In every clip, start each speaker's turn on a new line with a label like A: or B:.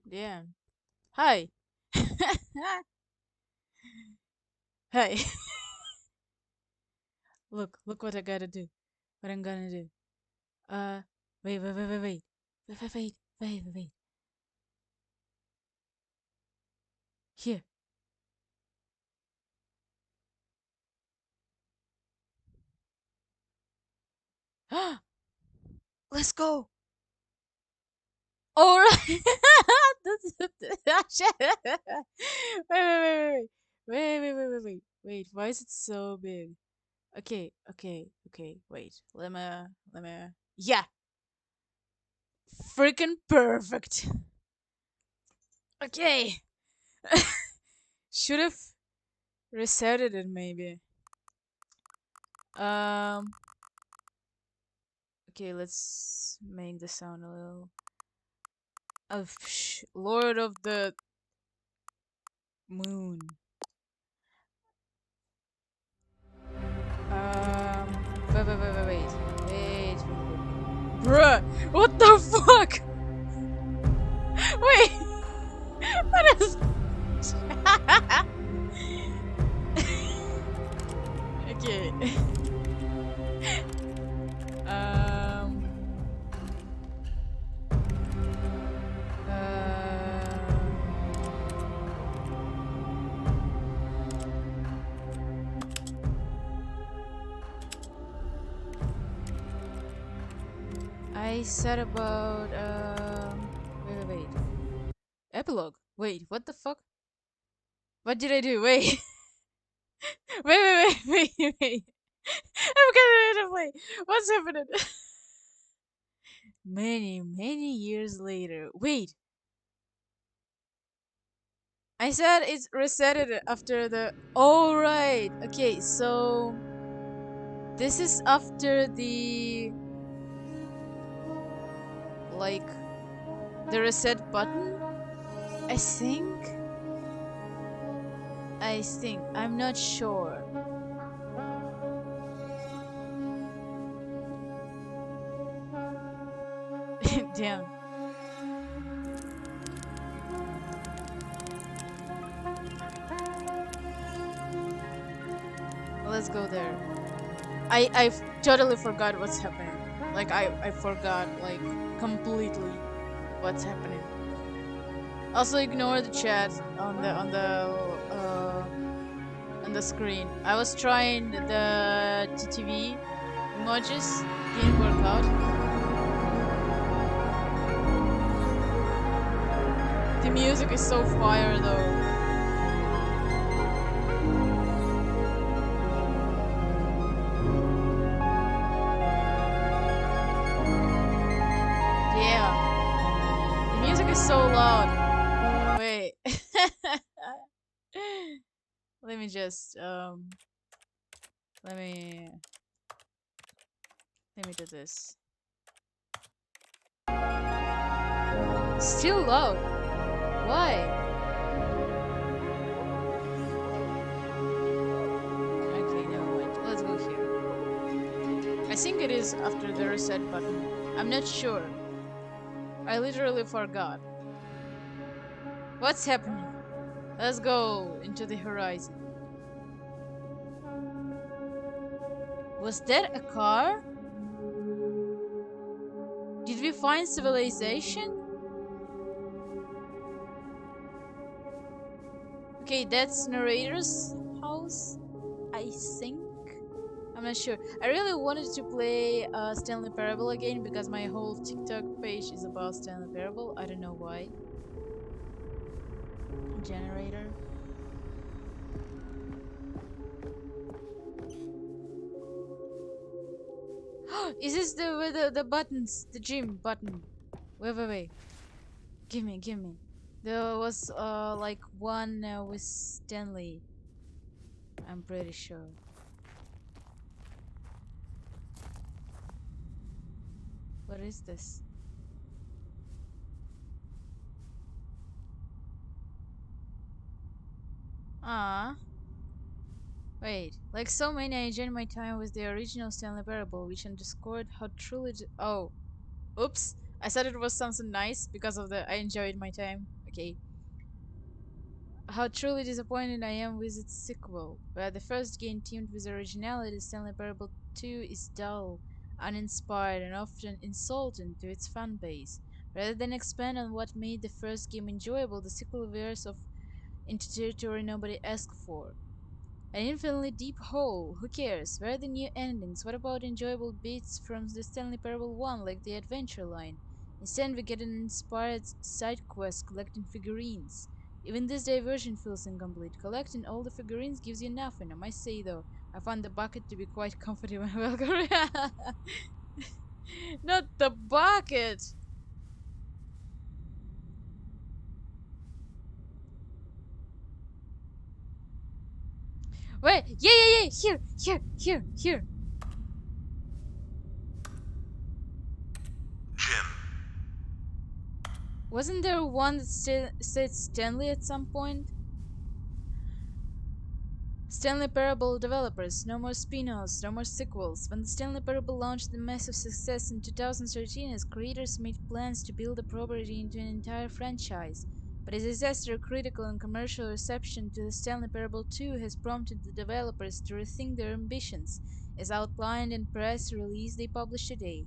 A: Yeah. Hi. Hey. Look what I gotta do. What I'm gonna do. Uh, wait. Wait. Here. Let's go. All right. Shit. Wait. Why is it so big? Okay. Wait. Let me. Yeah. Freaking perfect. Okay. Should have resetted it maybe. Um. Okay, let's make the sound a little. Of Lord of the Moon. Um. Wait. Bruh, what the fuck? Wait, what is? Okay. Um. I said about wait. Epilogue. Wait, what the fuck? What did I do? Wait. Wait. I'm gonna play. What's happening? Many years later. Wait, I said it's resetted after the. Oh right. Okay, so this is after the like the reset button. I think. I'm not sure. Damn. Let's go there. I totally forgot what's happening. Like I forgot like completely what's happening. Also ignore the chat on the screen. I was trying the TTV emojis, didn't work out. The music is so fire though. Yeah, the music is so loud. Wait, let me just let me do this. Still loud. Why? Okay, never mind. Let's go here. I think it is after the reset button. I'm not sure. I literally forgot. What's happening? Let's go into the horizon. Was that a car? Did we find civilization? Okay, that's narrator's house, I think. I'm not sure. I really wanted to play Stanley Parable again because my whole TikTok page is about Stanley Parable. I don't know why. Generator. Is this the buttons? The gym button? Wait. Give me. There was like one with Stanley. I'm pretty sure. What is this? Ah. Wait, like so many, I enjoyed my time with the original Stanley Parable, which underscored how truly. Oh, oops! I said it was something nice because of the I enjoyed my time. Okay. How truly disappointed I am with its sequel. Where the first game teamed with originality, Stanley Parable 2 is dull, uninspired, and often insulting to its fan base. Rather than expand on what made the first game enjoyable, the sequel veers off into territory nobody asked for. An infinitely deep hole. Who cares? Where are the new endings? What about enjoyable bits from the Stanley Parable 1, like the adventure line? Instead, we get an inspired side quest collecting figurines. Even this diversion feels incomplete. Collecting all the figurines gives you nothing. I must say, though, I found the bucket to be quite comfortable and welcoming. Not the bucket! Wait, yeah, here.
B: Jim.
A: Wasn't there one that said Stanley at some point? Stanley Parable developers, no more spin-offs, no more sequels. When the Stanley Parable launched a massive success in 2013, its creators made plans to build the property into an entire franchise. But a disaster critical and commercial reception to the Stanley Parable 2 has prompted the developers to rethink their ambitions, as outlined in press release they published today.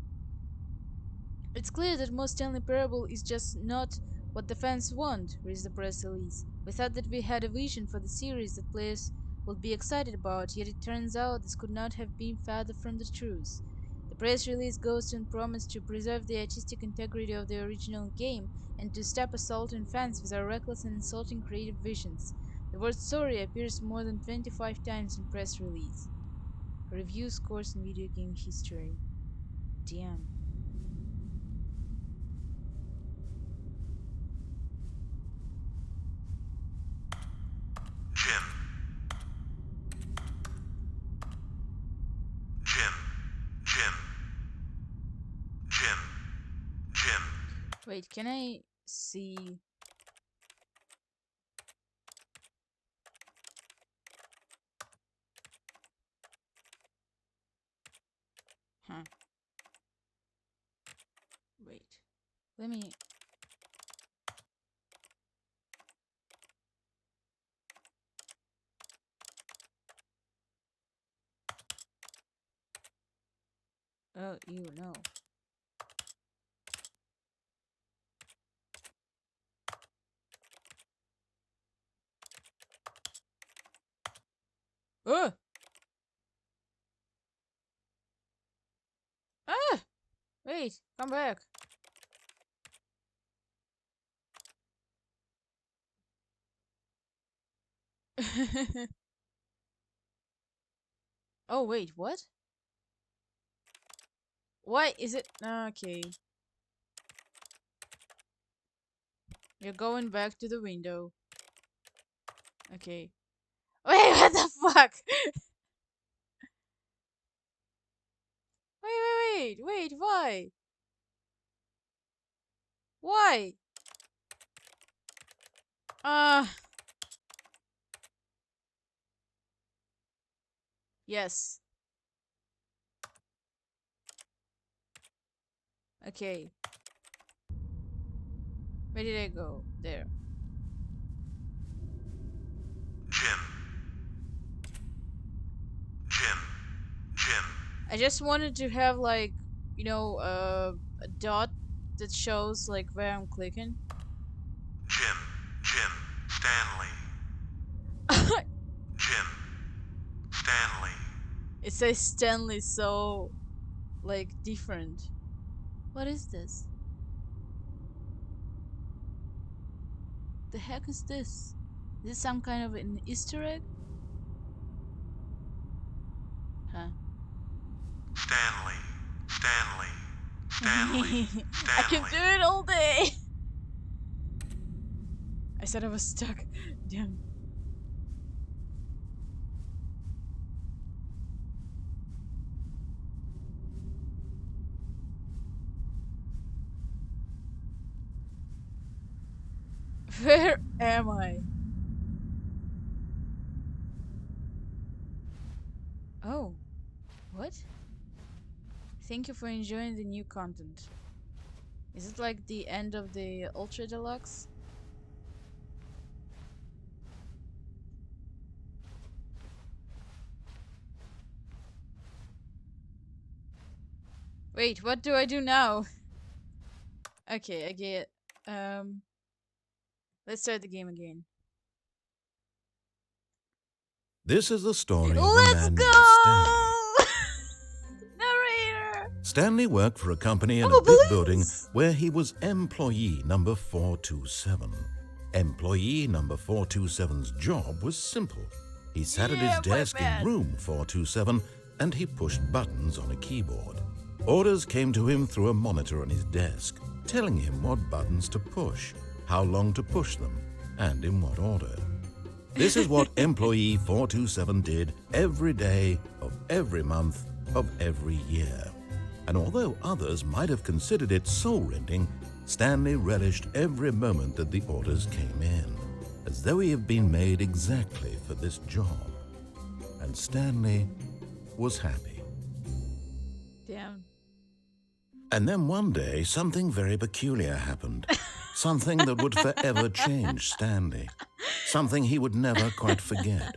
A: It's clear that most Stanley Parable is just not what the fans want, reads the press release. We thought that we had a vision for the series that players would be excited about, yet it turns out this could not have been farther from the truth. The press release goes on promise to preserve the artistic integrity of the original game and to stop assaulting fans with our reckless and insulting creative visions. The word sorry appears more than 25 times in press release. Review scores in video game history. Damn.
B: Jim. Jim. Jim. Jim. Jim.
A: Wait, can I see? Huh. Wait. Let me. Oh, you know. Oh! Ah! Wait, come back. Oh, wait, what? Why is it? Okay. You're going back to the window. Okay. Wait, what the fuck? Wait, why? Why? Uh, yes. Okay. Where did I go? There.
B: Jim. Jim. Jim.
A: I just wanted to have, like, a dot that shows, like, where I'm clicking.
B: Jim. Jim. Stanley. Jim. Stanley.
A: It says Stanley, so, like, different. What is this? The heck is this? Is this some kind of an Easter egg? Huh.
B: Stanley. Stanley. Stanley.
A: I can
B: Stanley.
A: do it all day! I said I was stuck. Damn. Where am I? Oh, what? Thank you for enjoying the new content. Is it like the end of the Ultra Deluxe? Wait, what do I do now? Okay, I get. Let's start the game again.
C: This is the story of a
A: Let's
C: man
A: go!
C: named Stanley.
A: Narrator!
C: Stanley worked for a company in
A: Oh,
C: a big building
A: balloons!
C: where he was employee number 427. Employee number 427's job was simple. He sat at his
A: Yeah, my
C: desk in
A: man.
C: room 427 and he pushed buttons on a keyboard. Orders came to him through a monitor on his desk, telling him what buttons to push, how long to push them, and in what order. This is what employee 427 did every day of every month of every year. And although others might have considered it soul-rending, Stanley relished every moment that the orders came in, as though he had been made exactly for this job. And Stanley was happy.
A: Damn.
C: And then one day, something very peculiar happened. Something that would forever change Stanley. Something he would never quite forget.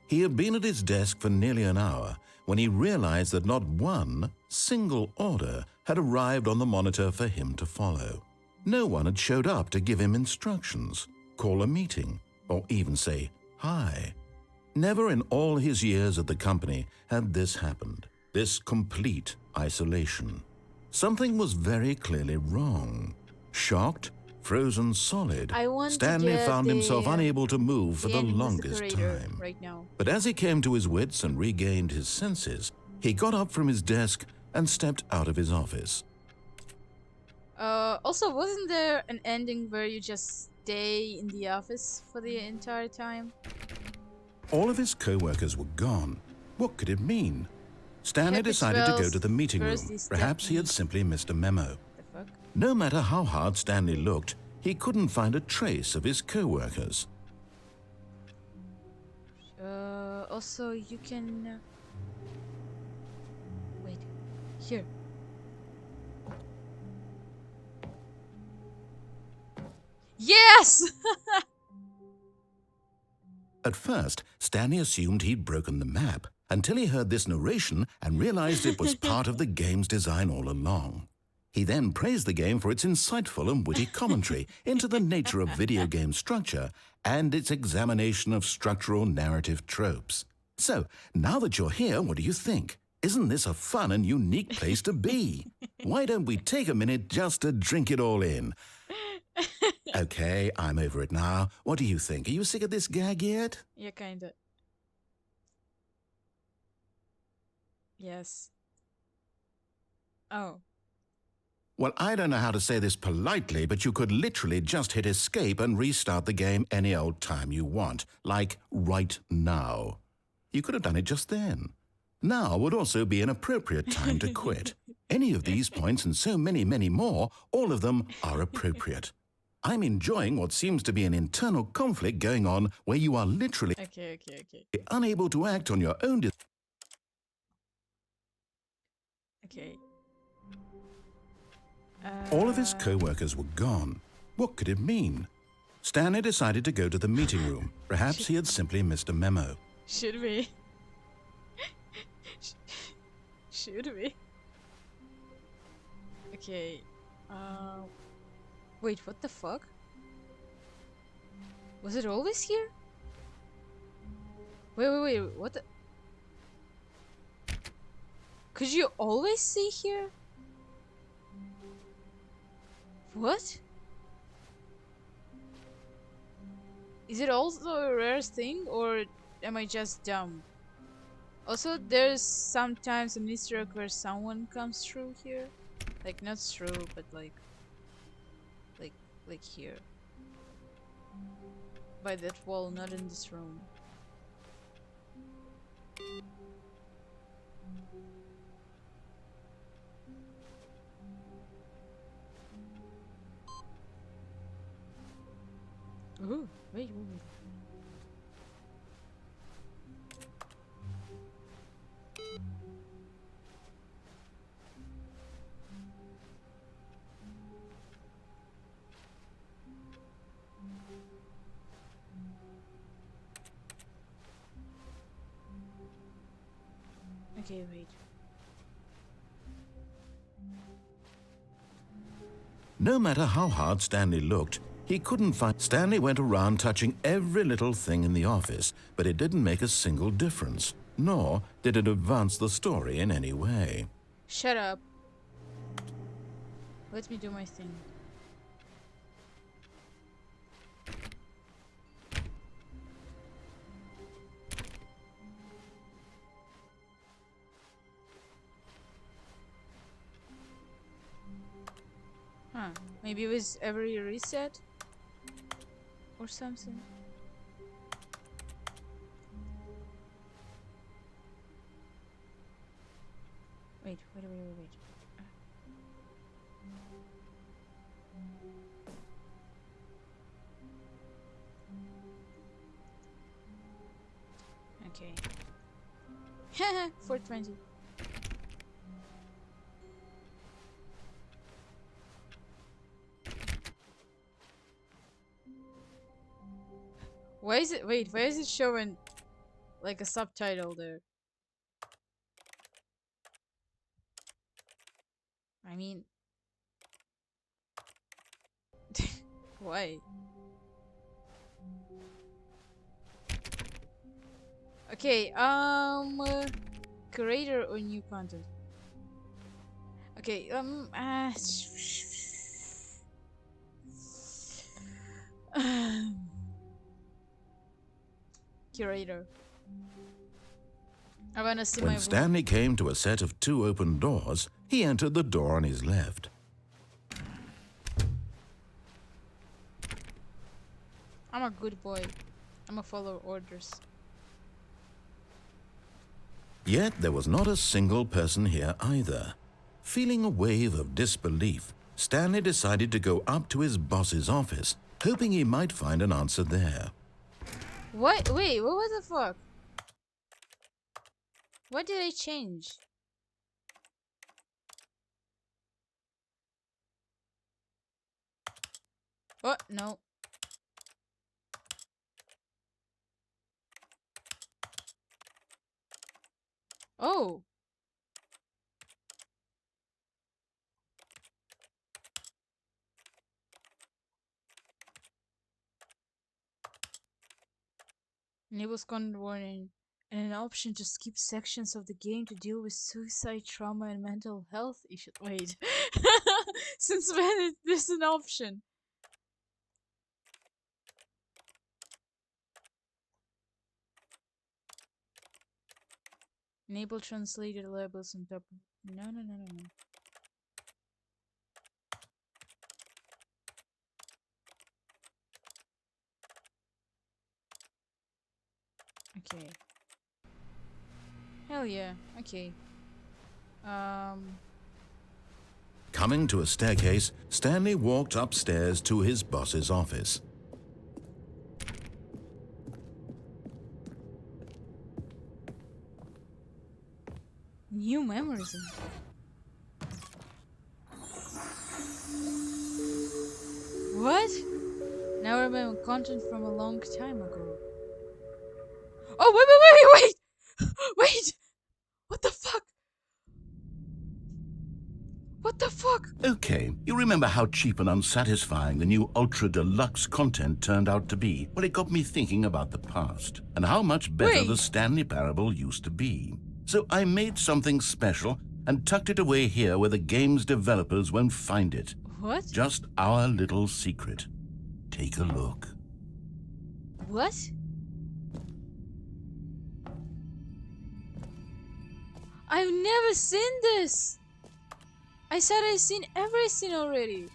C: He had been at his desk for nearly an hour when he realized that not one single order had arrived on the monitor for him to follow. No one had showed up to give him instructions, call a meeting, or even say hi. Never in all his years at the company had this happened, this complete isolation. Something was very clearly wrong. Shocked, frozen solid,
A: I want
C: Stanley
A: to get
C: found himself unable to move for the
A: ending with
C: longest
A: creator
C: time.
A: right now.
C: But as he came to his wits and regained his senses, he got up from his desk and stepped out of his office.
A: Also, wasn't there an ending where you just stay in the office for the entire time?
C: All of his co-workers were gone. What could it mean? Stanley
A: Happy
C: decided to go
A: 12th
C: to the meeting room.
A: birthday,
C: Perhaps he had
A: Stephanie.
C: simply missed a memo.
A: The fuck?
C: No matter how hard Stanley looked, he couldn't find a trace of his co-workers.
A: Also, you can... Wait. Here. Yes!
C: At first, Stanley assumed he'd broken the map until he heard this narration and realized it was part of the game's design all along. He then praised the game for its insightful and witty commentary into the nature of video game structure and its examination of structural narrative tropes. So, now that you're here, what do you think? Isn't this a fun and unique place to be? Why don't we take a minute just to drink it all in? Okay, I'm over it now. What do you think? Are you sick of this gag yet?
A: Yeah, kinda. Yes. Oh.
C: Well, I don't know how to say this politely, but you could literally just hit escape and restart the game any old time you want, like right now. You could have done it just then. Now would also be an appropriate time to quit. Any of these points and so many, many more, all of them are appropriate. I'm enjoying what seems to be an internal conflict going on where you are literally
A: Okay.
C: unable to act on your own
A: Okay.
C: All of his co-workers were gone. What could it mean? Stanley decided to go to the meeting room. Perhaps he had simply missed a memo.
A: Should we? Should we? Okay. Wait, what the fuck? Was it always here? Wait, what the... Could you always see here? What? Is it also a rare thing, or am I just dumb? Also, there's sometimes a mystery where someone comes through here. Like, not through, but like here. By that wall, not in this room. Ooh, wait. Okay, wait.
C: No matter how hard Stanley looked, he couldn't find... Stanley went around touching every little thing in the office, but it didn't make a single difference, nor did it advance the story in any way.
A: Shut up. Let me do my thing. Huh. Maybe with every reset? Or something? Wait. Okay. 420. Why is it? Wait, why is it showing like a subtitle there? I mean, why? Okay, creator or new content? Okay, curator. I wanna see
C: When
A: my
C: Stanley came to a set of 2 open doors, he entered the door on his left.
A: I'm a good boy. I'm a follow orders.
C: Yet there was not a single person here either. Feeling a wave of disbelief, Stanley decided to go up to his boss's office, hoping he might find an answer there.
A: What? Wait, what the fuck? What did I change? What? No. Oh. Enables content warning and an option to skip sections of the game to deal with suicide, trauma, and mental health issues. Wait. Since when is this an option? Enable translated labels on top. No. Okay. Hell yeah. Okay.
C: Coming to a staircase, Stanley walked upstairs to his boss's office.
A: New memories. What? Now I remember content from a long time ago. Oh, wait! Wait! What the fuck? What the fuck?
C: Okay, you remember how cheap and unsatisfying the new Ultra Deluxe content turned out to be? Well, it got me thinking about the past and how much better the Stanley Parable used to be. So I made something special and tucked it away here where the game's developers won't find it.
A: What?
C: Just our little secret. Take a look.
A: What? I've never seen this! I said I've seen everything already.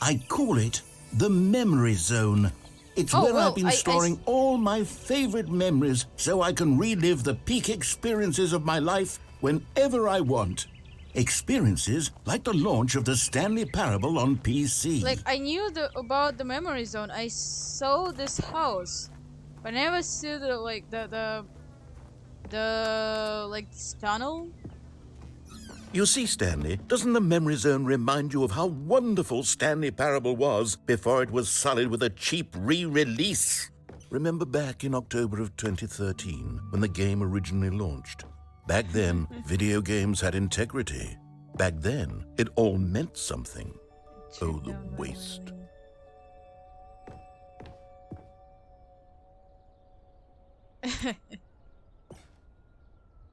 C: I call it the Memory Zone. It's where I've been storing all my favorite memories so I can relive the peak experiences of my life whenever I want. Experiences like the launch of the Stanley Parable on PC.
A: Like, I knew about the Memory Zone. I saw this house. But I never saw the, like, like, this tunnel.
C: You see, Stanley, doesn't the Memory Zone remind you of how wonderful Stanley Parable was before it was sullied with a cheap re-release? Remember back in October of 2013, when the game originally launched? Back then, video games had integrity. Back then, it all meant something. Oh, the waste.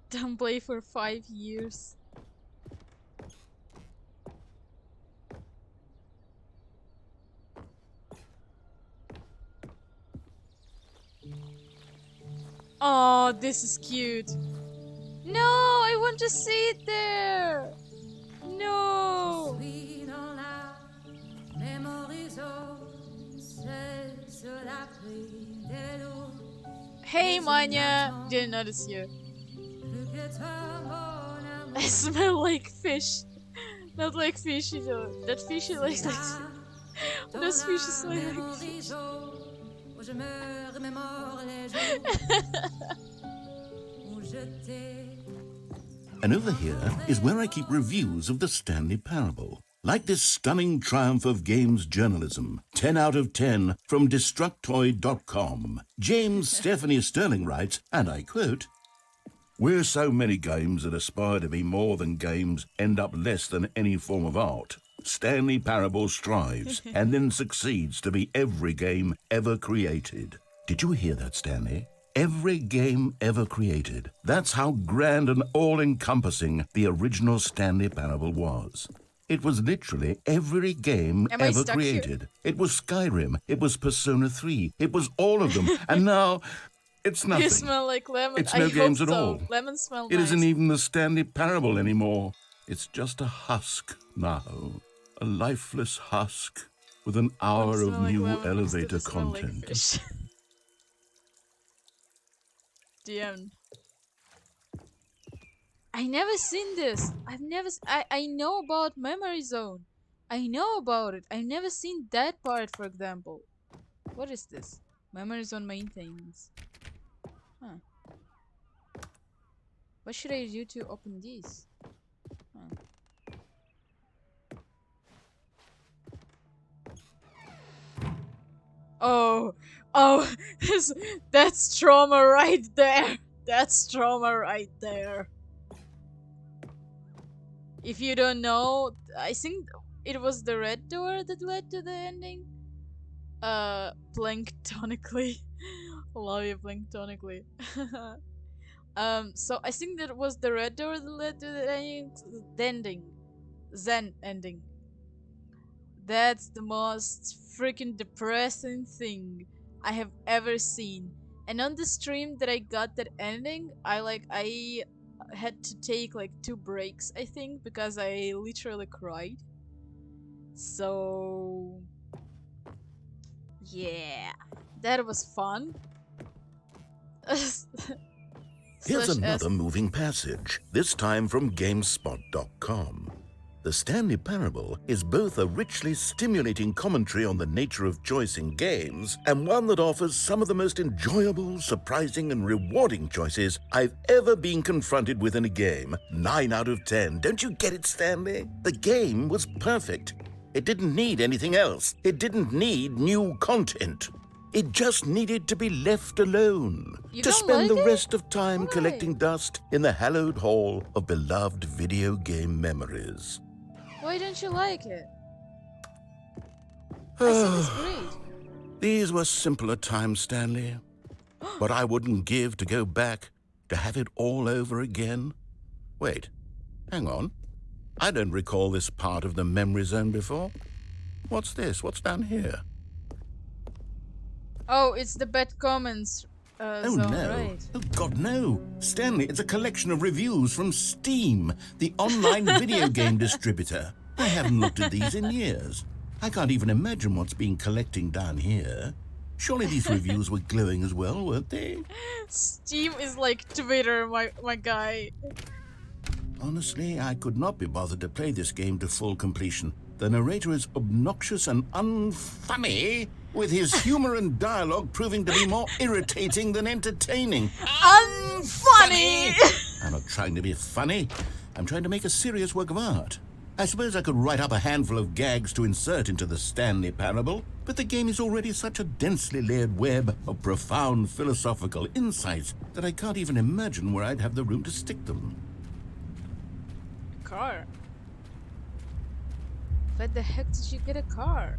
A: Don't play for 5 years. Oh, this is cute. No, I want to see it there. No. Hey, Manya. Didn't notice you. I smell like fish. Not like fishy though. That fishy like those fishes smell like fish.
C: And over here is where I keep reviews of the Stanley Parable. Like this stunning triumph of games journalism, 10 out of 10 from Destructoid.com. James Stephanie Sterling writes, and I quote, "Where so many games that aspire to be more than games end up less than any form of art, Stanley Parable strives and then succeeds to be every game ever created." Did you hear that, Stanley? Every game ever created. That's how grand and all-encompassing the original Stanley Parable was. It was literally every game ever created. It was Skyrim. It was Persona 3. It was all of them. And now, it's nothing.
A: You smell like lemon.
C: It's no games
A: hope
C: at
A: so.
C: all.
A: Lemon smell
C: It
A: nice.
C: isn't even the Stanley Parable anymore. It's just a husk now. A lifeless husk with an hour of new elevator content.
A: Like DM. I never seen this. I know about Memory Zone. I know about it. I've never seen that part, for example. What is this? Memory Zone maintenance. Huh. What should I do to open these? Huh. Oh, that's trauma right there. That's trauma right there. If you don't know, I think it was the red door that led to the ending. Planktonically. Love you, planktonically. So I think that was the red door that led to the ending. Zen ending. That's the most freaking depressing thing I have ever seen. And on the stream that I got that ending, I had to take like 2 breaks, I think, because I literally cried. So yeah, that was fun.
C: Here's another moving passage, this time from GameSpot.com. The Stanley Parable is both a richly stimulating commentary on the nature of choice in games and one that offers some of the most enjoyable, surprising, and rewarding choices I've ever been confronted with in a game. 9 out of 10. Don't you get it, Stanley? The game was perfect. It didn't need anything else. It didn't need new content. It just needed to be left alone. To spend the rest of time collecting dust in the hallowed hall of beloved video game memories.
A: Why don't you like it? I think it's great.
C: These were simpler times, Stanley. But I wouldn't give to go back to have it all over again. Wait, hang on. I don't recall this part of the memory zone before. What's this? What's down here?
A: Oh, it's the bad comments
C: Oh,
A: zone,
C: no.
A: right?
C: Oh, God, no. Stanley, it's a collection of reviews from Steam, the online video game distributor. I haven't looked at these in years. I can't even imagine what's been collecting down here. Surely these reviews were glowing as well, weren't they?
A: Steam is like Twitter, my guy.
C: Honestly, I could not be bothered to play this game to full completion. The narrator is obnoxious and unfunny, with his humor and dialogue proving to be more irritating than entertaining.
A: Unfunny!
C: I'm not trying to be funny. I'm trying to make a serious work of art. I suppose I could write up a handful of gags to insert into the Stanley Parable, but the game is already such a densely layered web of profound philosophical insights that I can't even imagine where I'd have the room to stick them.
A: Car. Where the heck did you get a car?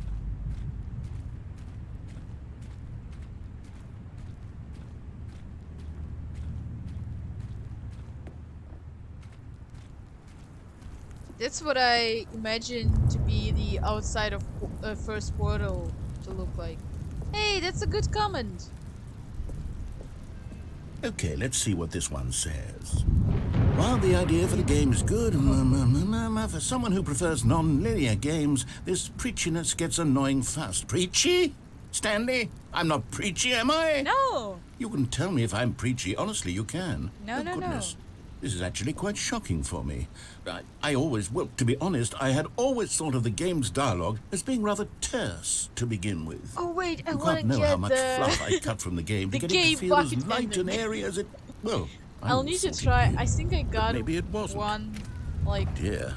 A: That's what I imagine to be the outside of first portal to look like. Hey, that's a good comment.
C: Okay, let's see what this one says. While the idea for the game is good, for someone who prefers non-linear games, this preachiness gets annoying fast. Preachy? Stanley? I'm not preachy, am I?
A: No.
C: You can tell me if I'm preachy. Honestly, you can.
A: No,
C: Oh,
A: no,
C: goodness.
A: no.
C: This is actually quite shocking for me. I always, well, to be honest, I had always thought of the game's dialogue as being rather terse to begin with.
A: Oh wait, I
C: You
A: want
C: can't
A: to
C: know how
A: get
C: much fluff I
A: the
C: cut from the game to
A: the
C: get it to
A: gay
C: feel as
A: bucket
C: light and
A: ending.
C: airy as it... Well, I
A: I'll
C: always
A: need to
C: thought it
A: try. I
C: did.
A: think I
C: But
A: got
C: maybe it wasn't.
A: one, like
C: Dear,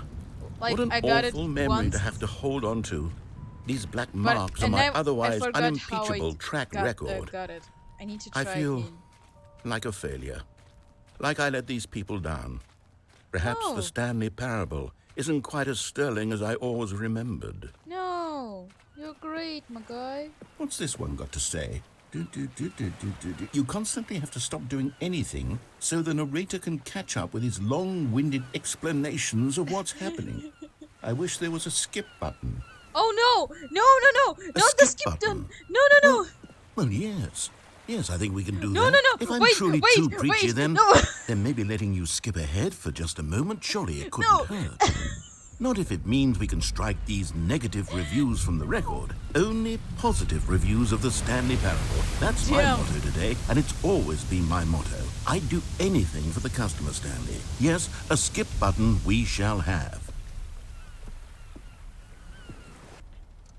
C: what
A: like
C: an
A: I got it
C: awful memory to
A: once,
C: have to hold on to. These black
A: but
C: marks on
A: and
C: my
A: I
C: otherwise
A: forgot how I
C: unimpeachable track record.
A: got it. I need to
C: I
A: try
C: feel
A: again.
C: like a failure. Like I let these people down. Perhaps the
A: No,
C: Stanley parable isn't quite as sterling as I always remembered.
A: no, you're great, my guy.
C: What's this one got to say? You constantly have to stop doing anything so the narrator can catch up with his long-winded explanations of what's happening. I wish there was a skip button.
A: Oh no, no, no, no,
C: A
A: not the
C: skip
A: skip done.
C: button?
A: No, no,
C: Well,
A: no,
C: well, yes. Yes, I think we can do
A: no,
C: that.
A: no,
C: If
A: no.
C: I'm
A: Wait,
C: truly
A: wait,
C: too preachy,
A: wait.
C: then
A: No,
C: maybe letting you skip ahead for just a moment, surely it couldn't
A: no.
C: hurt. Not if it means we can strike these negative reviews from the record. Only positive reviews of the Stanley Parable. That's my
A: Damn.
C: motto today, and it's always been my motto. I'd do anything for the customer, Stanley. Yes, a skip button we shall have.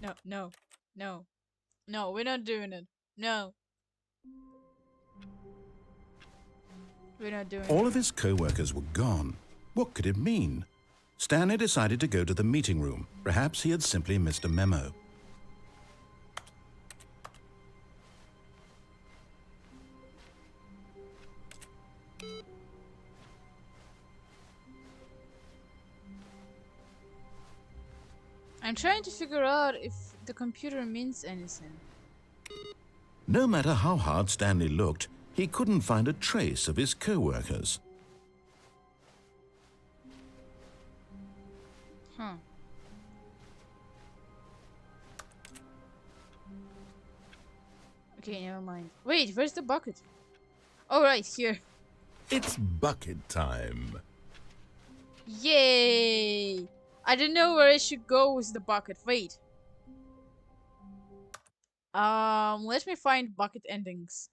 A: No, no, no, no. We're not doing it. No, we're not doing
C: All
A: it.
C: of his co-workers were gone. What could it mean? Stanley decided to go to the meeting room. Perhaps he had simply missed a memo.
A: I'm trying to figure out if the computer means anything.
C: No matter how hard Stanley looked, he couldn't find a trace of his co-workers.
A: Huh. Okay, never mind. Wait, where's the bucket? Oh, right, here.
C: It's bucket time.
A: Yay! I don't know where I should go with the bucket. Wait. Let me find bucket endings.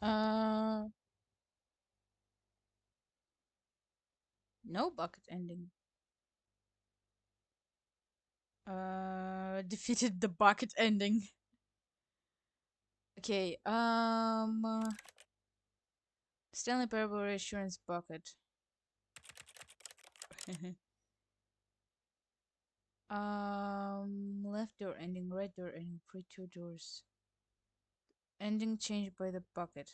A: Uh, no bucket ending. Defeated the bucket ending. Okay, Stanley Parable Reassurance Bucket. Left door ending, right door ending, free two doors. Ending changed by the bucket.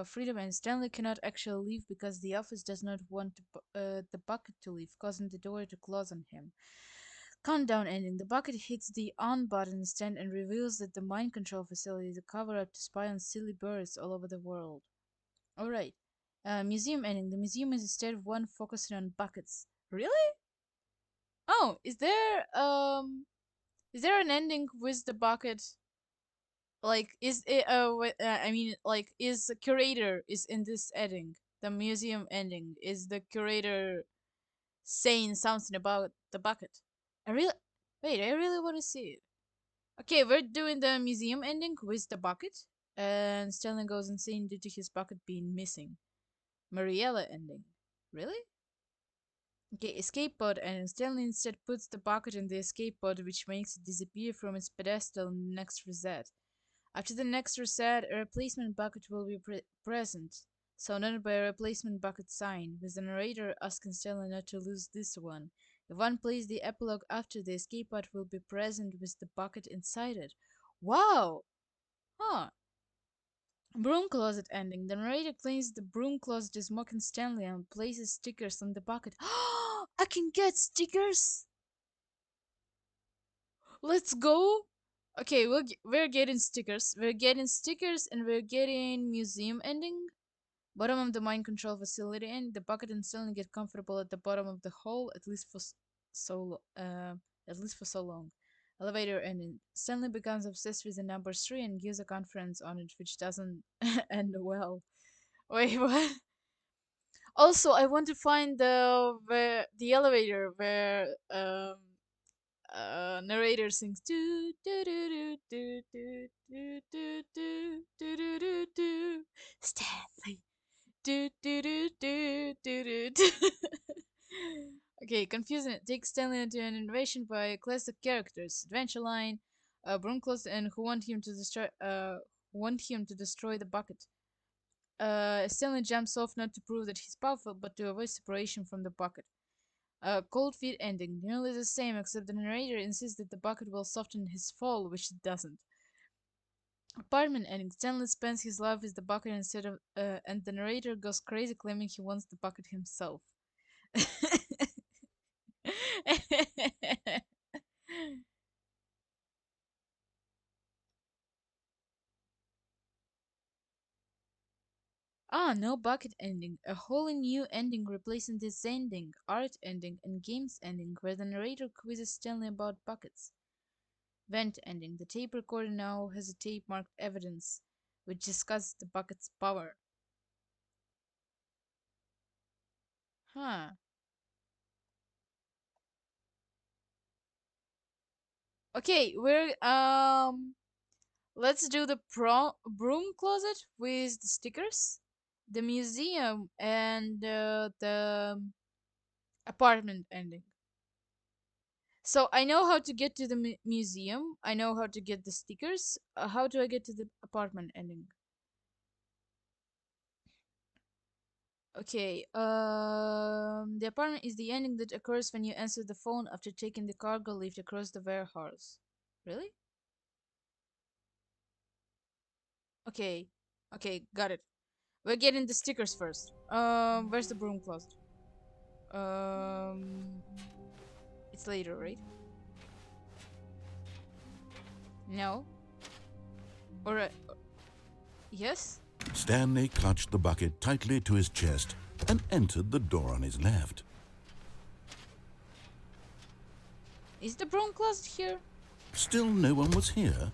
A: Freedom and Stanley cannot actually leave because the office does not want the bucket to leave, causing the door to close on him. Countdown ending. The bucket hits the on button instead and reveals that the mind control facility is a cover up to spy on silly birds all over the world. Alright. Museum ending. The museum is instead one focusing on buckets. Really? Oh, is there an ending with the bucket? Like is it I mean like is the curator is in this ending? The museum ending is the curator saying something about the bucket. I really wait, I really want to see it. Okay, we're doing the museum ending with the bucket and Stanley goes insane due to his bucket being missing. Mariella ending. Really? Okay, escape pod, and Stanley instead puts the bucket in the escape pod, which makes it disappear from its pedestal in the next reset. After the next reset, a replacement bucket will be present, surrounded by a replacement bucket sign, with the narrator asking Stanley not to lose this one. If one plays the epilogue after, the escape pod will be present with the bucket inside it. Wow! Huh. Broom closet ending. The narrator claims the broom closet is mocking Stanley and places stickers on the bucket. I can get stickers. Let's go. Okay, we're getting stickers. We're getting stickers and we're getting museum ending. Bottom of the mind control facility end. The bucket and Stanley get comfortable at the bottom of the hole, at least for so long. Elevator ending. Stanley becomes obsessed with the number 3 and gives a conference on it, which doesn't end well. Wait, what? Also, I want to find the elevator where narrator sings do do do do do do do do do do do do Stanley do do do do do do do. Okay, confusing. It takes Stanley into an invasion by classic characters: Adventure Line, Broonclose, and who want him to destroy the bucket. Stanley jumps off not to prove that he's powerful, but to avoid separation from the bucket. Cold Feet ending, nearly the same, except the narrator insists that the bucket will soften his fall, which it doesn't. Apartment ending, Stanley spends his life with the bucket and the narrator goes crazy claiming he wants the bucket himself. No bucket ending. A wholly new ending replacing this ending, art ending, and games ending, where the narrator quizzes Stanley about buckets. Vent ending. The tape recorder now has a tape marked evidence, which discusses the bucket's power. Huh. Okay, let's do the broom closet with the stickers, the museum, and the apartment ending. So I know how to get to the museum. I know how to get the stickers. How do I get to the apartment ending? Okay. The apartment is the ending that occurs when you answer the phone after taking the cargo lift across the warehouse. Really? Okay. Okay, got it. We're getting the stickers first. Where's the broom closet? Um, it's later, right? No. Or yes?
C: Stanley clutched the bucket tightly to his chest and entered the door on his left.
A: Is the broom closet here?
C: Still no one was here.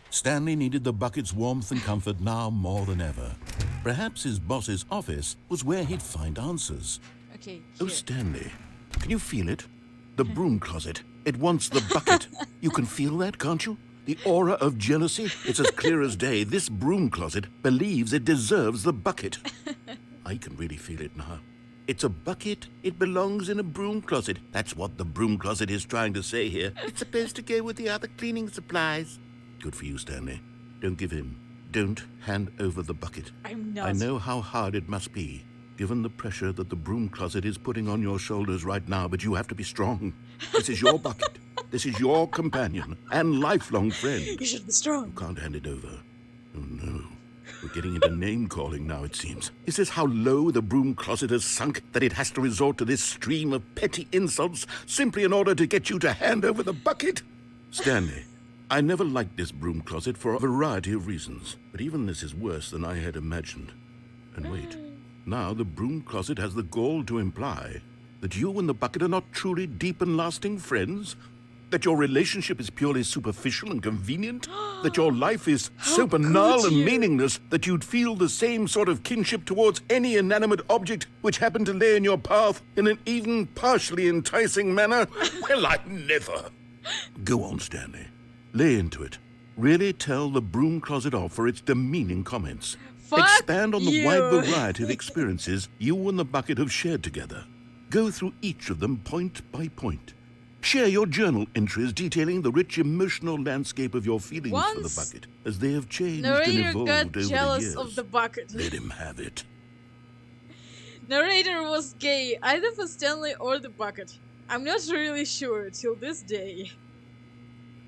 C: Stanley needed the bucket's warmth and comfort now more than ever. Perhaps his boss's office was where he'd find answers.
A: Okay.
C: Oh,
A: Here.
C: Stanley, can you feel it? The broom closet. It wants the bucket. You can feel that, can't you? The aura of jealousy. It's as clear as day. This broom closet believes it deserves the bucket. I can really feel it now. It's a bucket. It belongs in a broom closet. That's what the broom closet is trying to say here. It's supposed to go with the other cleaning supplies. Good for you, Stanley. Don't give in. Don't hand over the bucket.
A: I'm not.
C: I know how hard it must be, given the pressure that the broom closet is putting on your shoulders right now, but you have to be strong. This is your bucket. This is your companion and lifelong friend.
A: You should be strong.
C: You can't hand it over. Oh, no. We're getting into name-calling now, it seems. Is this how low the broom closet has sunk, that it has to resort to this stream of petty insults simply in order to get you to hand over the bucket? Stanley, I never liked this broom closet for a variety of reasons, but even this is worse than I had imagined. And wait, now the broom closet has the gall to imply that you and the bucket are not truly deep and lasting friends? That your relationship is purely superficial and convenient? That your life is so banal and meaningless that you'd feel the same sort of kinship towards any inanimate object which happened to lay in your path in an even partially enticing manner? Well, I never. Go on, Stanley. Lay into it. Really tell the broom closet off for its demeaning comments.
A: Fuck
C: Expand on the
A: you.
C: wide variety of experiences you and the bucket have shared together. Go through each of them point by point. Share your journal entries detailing the rich emotional landscape of your feelings for the
A: Once
C: bucket as they have changed and
A: Narrator
C: evolved
A: got
C: over the
A: jealous
C: years.
A: of the bucket.
C: Let him have it.
A: Narrator was gay, either for Stanley or the bucket. I'm not really sure till this day.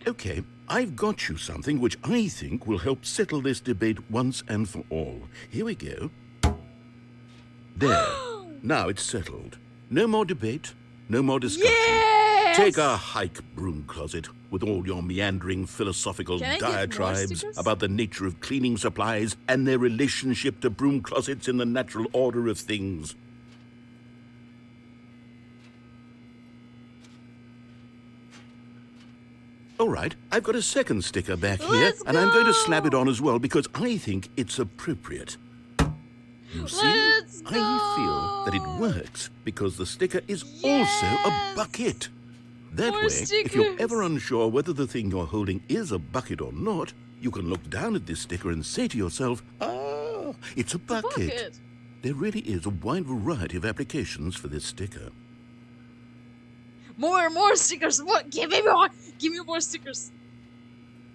C: Okay, I've got you something which I think will help settle this debate once and for all. Here we go. There. Now it's settled. No more debate, no more discussion.
A: Yes!
C: Take a hike, broom closet, with all your meandering philosophical
A: Can I get more
C: diatribes
A: stickers?
C: about the nature of cleaning supplies and their relationship to broom closets in the natural order of things. All right, I've got a second sticker back here,
A: Let's
C: and I'm going to slap
A: go!
C: it on as well because I think it's appropriate. You see,
A: Let's
C: I feel that it
A: go!
C: works because the sticker is also a
A: Yes!
C: bucket. That
A: More
C: way, if you're ever
A: stickers!
C: unsure whether the thing you're holding is a bucket or not, you can look down at this sticker and say to yourself, ah, it's a bucket.
A: Bucket.
C: There really is a wide variety of applications for this sticker.
A: More stickers! More! Give me more! Give me more stickers!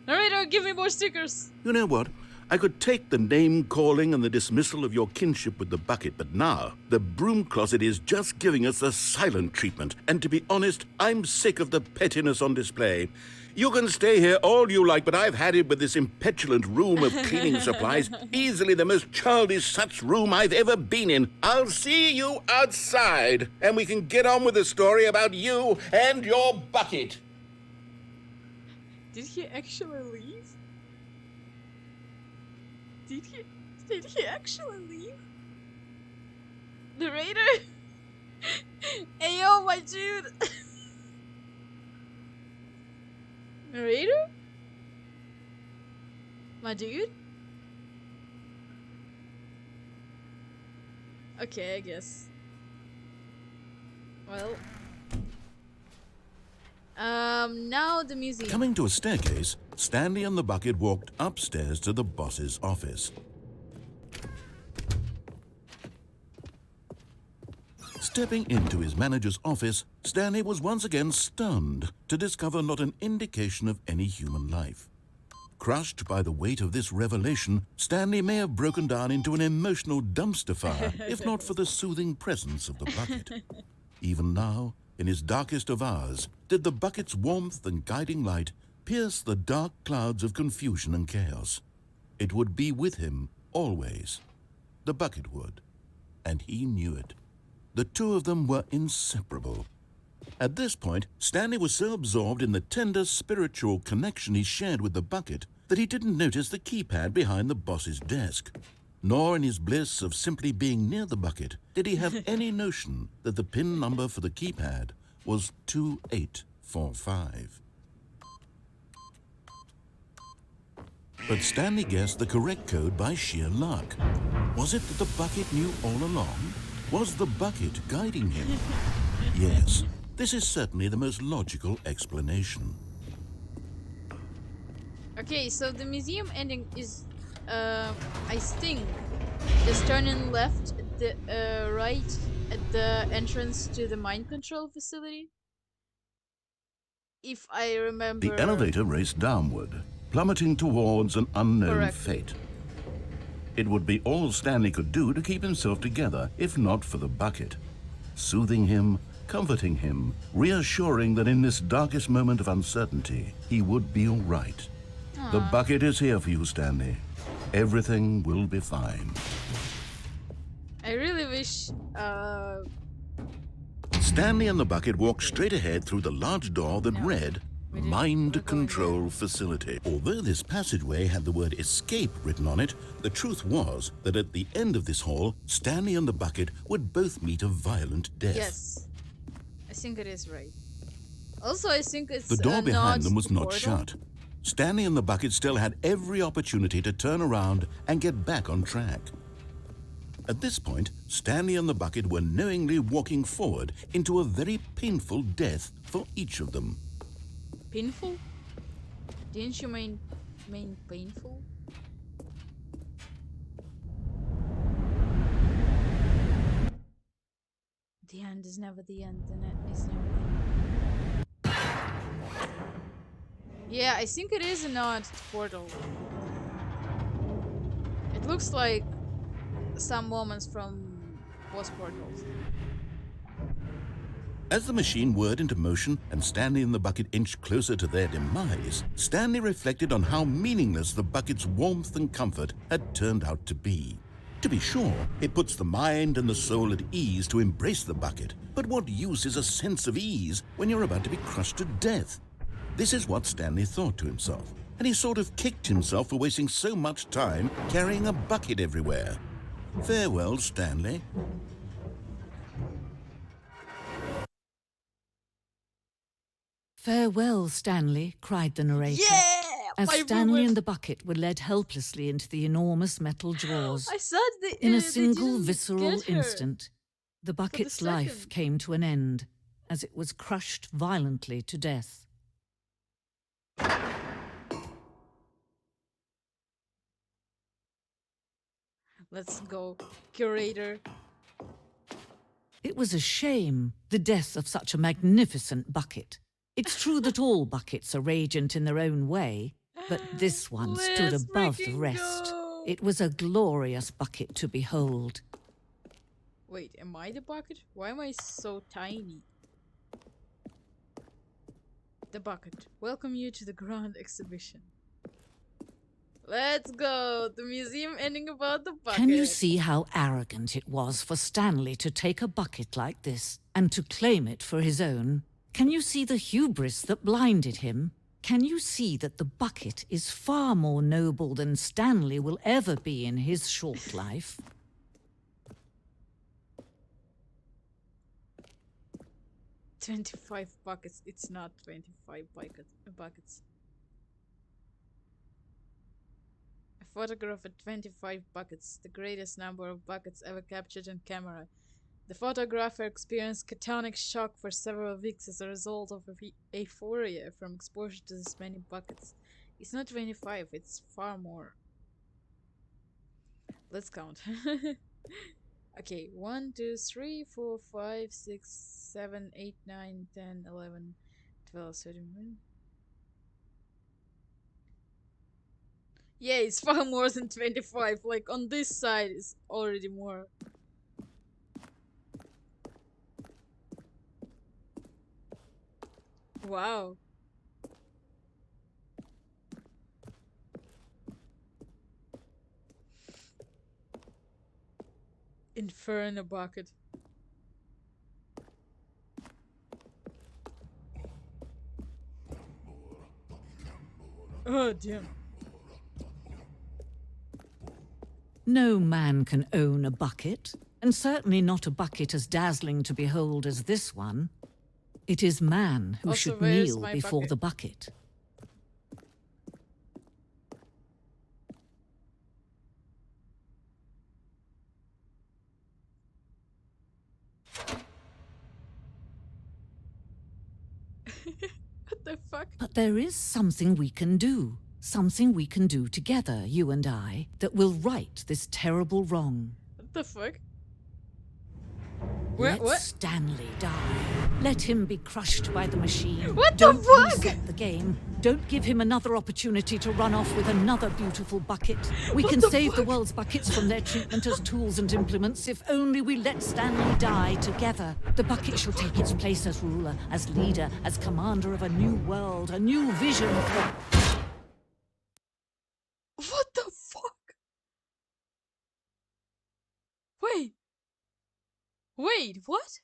A: Narrator, give me more stickers!
C: You know what? I could take the name-calling and the dismissal of your kinship with the bucket, but now the broom closet is just giving us the silent treatment. And to be honest, I'm sick of the pettiness on display. You can stay here all you like, but I've had it with this impetulant room of cleaning supplies. Easily the most childish such room I've ever been in. I'll see you outside, and we can get on with the story about you and your bucket.
A: Did he actually leave? Did he actually leave? Narrator? Hey yo, my dude! Narrator? My dude? Okay, I guess. Well. Now the museum.
C: Coming to a staircase, Stanley and the bucket walked upstairs to the boss's office. Stepping into his manager's office, Stanley was once again stunned to discover not an indication of any human life. Crushed by the weight of this revelation, Stanley may have broken down into an emotional dumpster fire, if not for the soothing presence of the bucket. Even now, in his darkest of hours, did the bucket's warmth and guiding light pierce the dark clouds of confusion and chaos. It would be with him always. The bucket would, and he knew it. The two of them were inseparable. At this point, Stanley was so absorbed in the tender spiritual connection he shared with the bucket that he didn't notice the keypad behind the boss's desk. Nor in his bliss of simply being near the bucket did he have any notion that the PIN number for the keypad was 2845. But Stanley guessed the correct code by sheer luck. Was it that the bucket knew all along? Was the bucket guiding him? Yes, this is certainly the most logical explanation.
A: Okay, so the museum ending is, I think, just turning left, the right at the entrance to the mind control facility. If I remember.
C: The elevator raced downward, plummeting towards an unknown
A: correctly.
C: fate. It would be all Stanley could do to keep himself together, if not for the bucket. Soothing him, comforting him, reassuring that in this darkest moment of uncertainty, he would be all right. The bucket is here for you, Stanley. Everything will be fine.
A: I really wish,
C: Stanley and the bucket walked straight ahead through the large door that
A: No.
C: read,
A: We didn't-
C: Mind
A: we're going
C: Control Facility. Although this passageway had the word escape written on it, the truth was that at the end of this hall, Stanley and the bucket would both meet a violent death.
A: yes. I think it is right. Also, I think it's
C: The door behind them was not
A: portal.
C: shut. Stanley and the bucket still had every opportunity to turn around and get back on track. At this point, Stanley and the bucket were knowingly walking forward into a very painful death for each of them.
A: Painful? Didn't you mean painful? The end is never the end, and it is never the end. Yeah, I think it is a nod to Portal. It looks like some moments from boss portals.
C: As the machine whirred into motion and Stanley and the bucket inched closer to their demise, Stanley reflected on how meaningless the bucket's warmth and comfort had turned out to be. To be sure, it puts the mind and the soul at ease to embrace the bucket, but what use is a sense of ease when you're about to be crushed to death? This is what Stanley thought to himself, and he sort of kicked himself for wasting so much time carrying a bucket everywhere. Farewell, Stanley.
D: "Farewell, Stanley," cried the narrator,
A: Yeah!
D: as
A: My
D: Stanley
A: moment.
D: and the bucket were led helplessly into the enormous metal jaws.
A: I thought
D: In a
A: they
D: single
A: didn't
D: visceral
A: get her.
D: instant, the bucket's life
A: second.
D: came to an end as it was crushed violently to death.
A: Let's go, curator.
D: It was a shame, the death of such a magnificent bucket. It's true that all buckets are radiant in their own way, but this one stood
A: Let's
D: above the
A: freaking
D: rest.
A: go.
D: It was a glorious bucket to behold.
A: Wait, am I the bucket? Why am I so tiny? The bucket. Welcome you to the grand exhibition. Let's go! The museum ending about the bucket.
D: Can you see how arrogant it was for Stanley to take a bucket like this and to claim it for his own? Can you see the hubris that blinded him? Can you see that the bucket is far more noble than Stanley will ever be in his short life?
A: $25 buckets. It's not 25 buckets. A photograph of 25 buckets, the greatest number of buckets ever captured on camera. The photographer experienced catonic shock for several weeks as a result of euphoria from exposure to this many buckets. It's not 25, it's far more. Let's count. Okay, 1, 2, 3, 4, 5, 6, 7, 8, 9, 10, 11, 12, 13. Yeah, it's far more than 25. Like, on this side is already more. Wow. Inferno bucket. Oh, damn.
D: No man can own a bucket, and certainly not a bucket as dazzling to behold as this one. It is man who
A: Also,
D: should
A: where's
D: kneel
A: my
D: before
A: bucket?
D: the bucket.
A: What the fuck?
D: But there is something we can do. Something we can do together, you and I, that will right this terrible wrong.
A: What the fuck?
D: Let
A: What?
D: Stanley die. Let him be crushed by the machine.
A: What the
D: Don't
A: fuck?
D: reset the game. Don't give him another opportunity to run off with another beautiful bucket. We
A: What
D: can
A: the
D: save the
A: fuck?
D: world's buckets from their treatment as tools and implements if only we let Stanley die together. The bucket shall take its place as ruler, as leader, as commander of a new world, a new vision for...
A: What the fuck? Wait. Wait, what?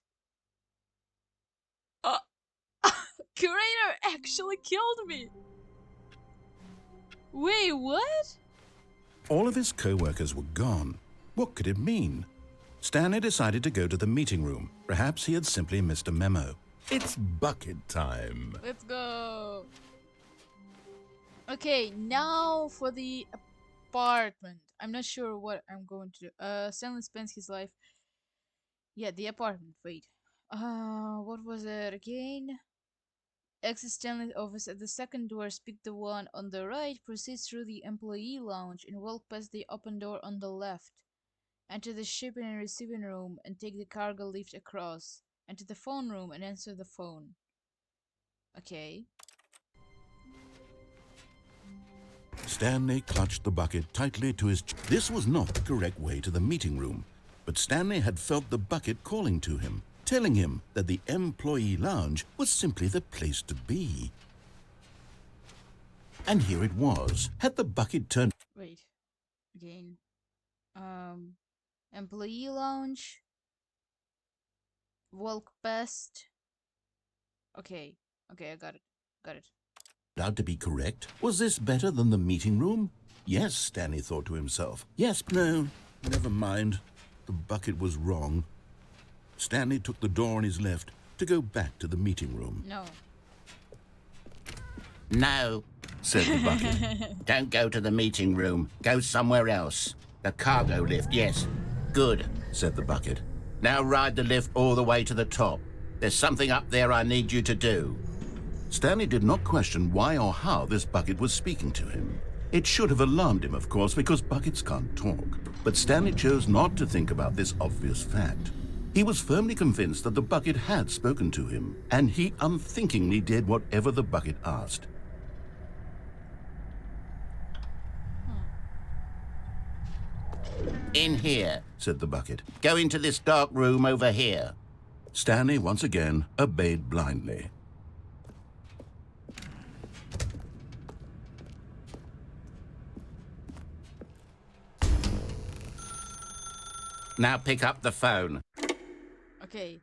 A: Curator actually killed me. Wait, what?
C: All of his co-workers were gone. What could it mean? Stanley decided to go to the meeting room. Perhaps he had simply missed a memo. It's bucket time.
A: Let's go. Okay, now for the apartment. I'm not sure what I'm going to do. Stanley spends his life... Yeah, the apartment. Wait. What was it again? Exit Stanley's office at the second door. Pick the one on the right. Proceed through the employee lounge and walk past the open door on the left. Enter the shipping and receiving room and take the cargo lift across. Enter the phone room and answer the phone. Okay.
C: Stanley clutched the bucket tightly to his... This was not the correct way to the meeting room, but Stanley had felt the bucket calling to him. telling him that the employee lounge was simply the place to be. And here it was. Had the bucket turned...
A: Wait. Again. Employee lounge. Walk past. Okay. Okay, I got it. Got it.
C: out to be correct? Was this better than the meeting room? Yes, Stanley thought to himself. Yes, no, never mind. The bucket was wrong. Stanley took the door on his left to go back to the meeting room.
A: No.
E: No,
C: said the bucket.
E: don't go to the meeting room. Go somewhere else. The cargo lift, yes. Good,
C: said the bucket.
E: Now ride the lift all the way to the top. There's something up there I need you to do.
C: Stanley did not question why or how this bucket was speaking to him. It should have alarmed him, of course, because buckets can't talk. But Stanley chose not to think about this obvious fact. He was firmly convinced that the bucket had spoken to him, and he unthinkingly did whatever the bucket asked.
E: In here,
C: said the bucket.
E: Go into this dark room over here.
C: Stanley once again obeyed blindly.
E: Now pick up the phone.
A: Okay.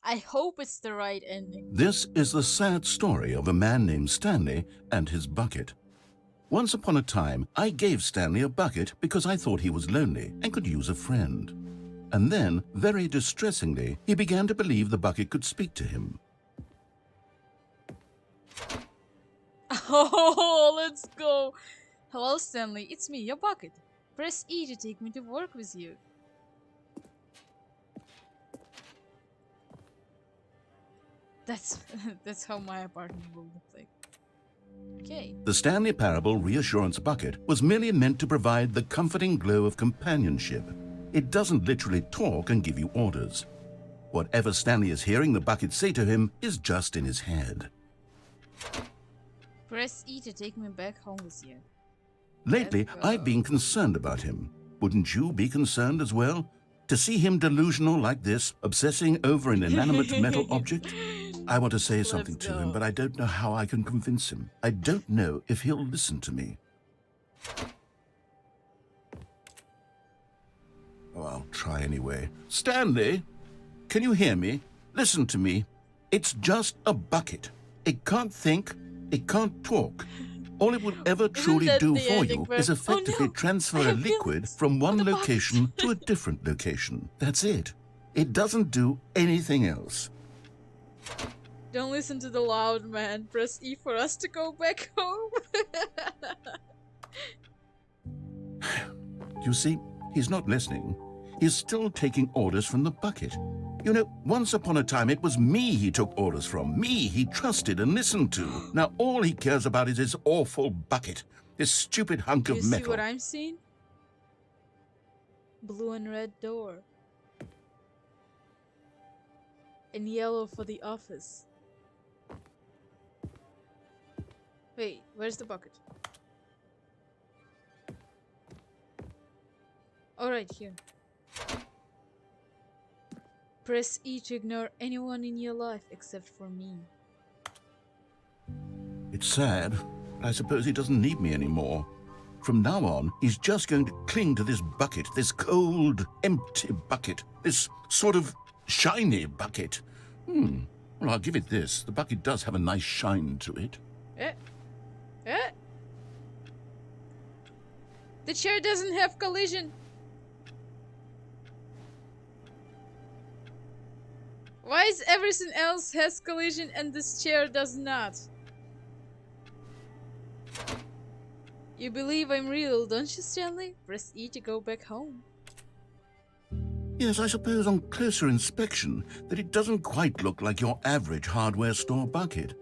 A: I hope it's the right ending.
C: This is the sad story of a man named Stanley and his bucket. Once upon a time, I gave Stanley a bucket because I thought he was lonely and could use a friend. And then, very distressingly, he began to believe the bucket could speak to him.
A: Oh, let's go. Hello, Stanley. It's me, your bucket. Press E to take me to work with you. That's how my apartment will look like. Okay.
C: The Stanley Parable Reassurance Bucket was merely meant to provide the comforting glow of companionship. It doesn't literally talk and give you orders. Whatever Stanley is hearing the bucket say to him is just in his head.
A: Press E to take me back home with you.
C: Lately, I've been concerned about him. Wouldn't you be concerned as well? To see him delusional like this, obsessing over an inanimate metal object? I want to say something to him, but I don't know how I can convince him. I don't know if he'll listen to me. Oh, I'll try anyway. Stanley, can you hear me? Listen to me. It's just a bucket. It can't think. It can't talk. All it will ever truly do for you is effectively transfer a liquid from one location to a different location. That's it. It doesn't do anything else.
A: Don't listen to the loud man. Press E for us to go back home.
C: You see, he's not listening. He's still taking orders from the bucket. You know, once upon a time it was me he took orders from. Me he trusted and listened to. Now all he cares about is his awful bucket. This stupid hunk of metal.
A: You see what I'm seeing? Blue and red door. And yellow for the office. Wait, where's the bucket? Oh, right here. Press E to ignore anyone in your life except for me.
C: It's sad, but I suppose he doesn't need me anymore. From now on, he's just going to cling to this bucket, this cold, empty bucket, this sort of shiny bucket. Well, I'll give it this. The bucket does have a nice shine to it.
A: The chair doesn't have collision. Why is everything else has collision and this chair does not? You believe I'm real, don't you, Stanley? Press E to go back home.
C: Yes, I suppose on closer inspection that it doesn't quite look like your average hardware store bucket.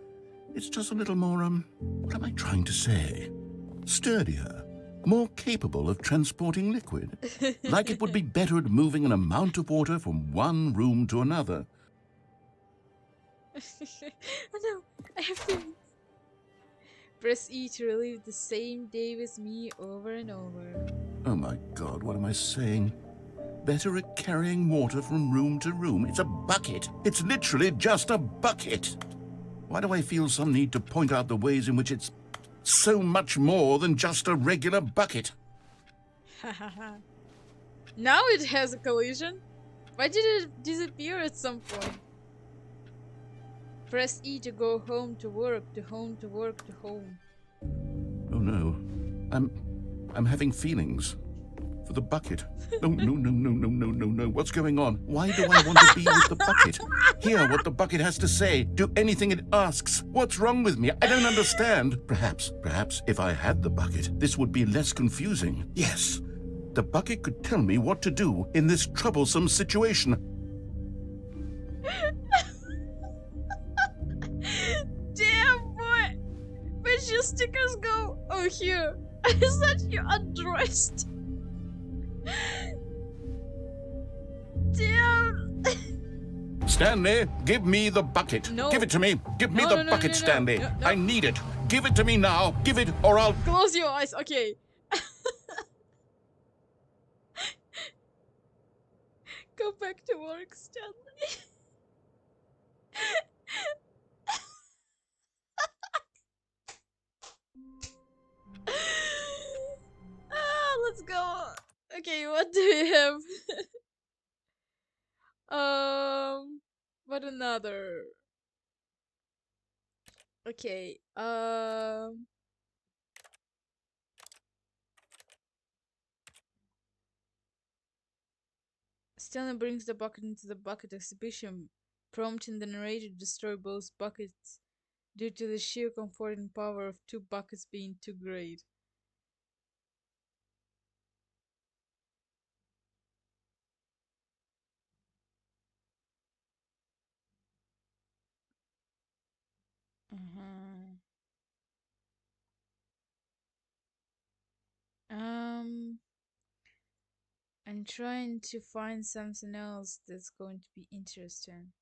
C: It's just a little more, what am I trying to say? Sturdier, more capable of transporting liquid. Like it would be better at moving an amount of water from one room to another.
A: Oh no, I have feelings. Press E to relive the same day with me over and over.
C: Oh my God, what am I saying? better at carrying water from room to room. It's a bucket. It's literally just a bucket. Why do I feel some need to point out the ways in which it's so much more than just a regular bucket?
A: Now it has a collision. Why did it disappear at some point? Press E to go home to work, to home to work, to home.
C: Oh no. I'm having feelings. For the bucket. No, no, no, no, no, no, no, no. What's going on? Why do I want to be with the bucket? Hear what the bucket has to say. Do anything it asks. What's wrong with me? I don't understand. Perhaps if I had the bucket, this would be less confusing. Yes. The bucket could tell me what to do in this troublesome situation.
A: Damn, boy! Where'd your stickers go? Oh, here. I thought you undressed. Damn!
C: Stanley, give me the bucket.
A: No.
C: Give it to me. Give me
A: No,
C: the
A: no, no,
C: bucket,
A: no, no,
C: Stanley.
A: no, no.
C: I need it. Give it to me now. Give it, or I'll...
A: Close your eyes, okay. Go back to work, Stanley. Let's go. Okay, what do we have? What another? Okay, Stanley brings the bucket into the bucket exhibition, prompting the narrator to destroy both buckets due to the sheer comfort and power of two buckets being too great. Uh-huh. Um, I'm trying to find something else that's going to be interesting.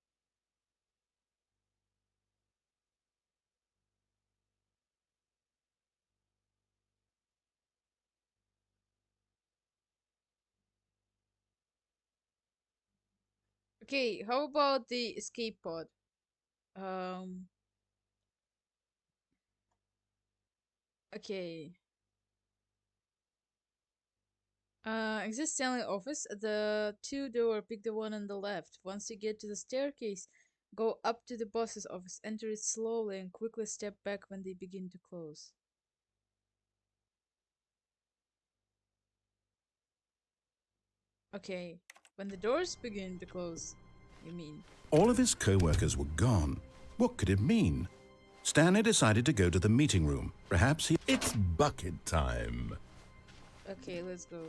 A: Okay, how about the escape pod? Um, okay. Exit Stanley office. The two door, pick the one on the left. Once you get to the staircase, go up to the boss's office. Enter it slowly and quickly step back when they begin to close. Okay, when the doors begin to close, you mean?
C: All of his co-workers were gone. What could it mean? Stanley decided to go to the meeting room. Perhaps he... It's bucket time.
A: Okay, let's go.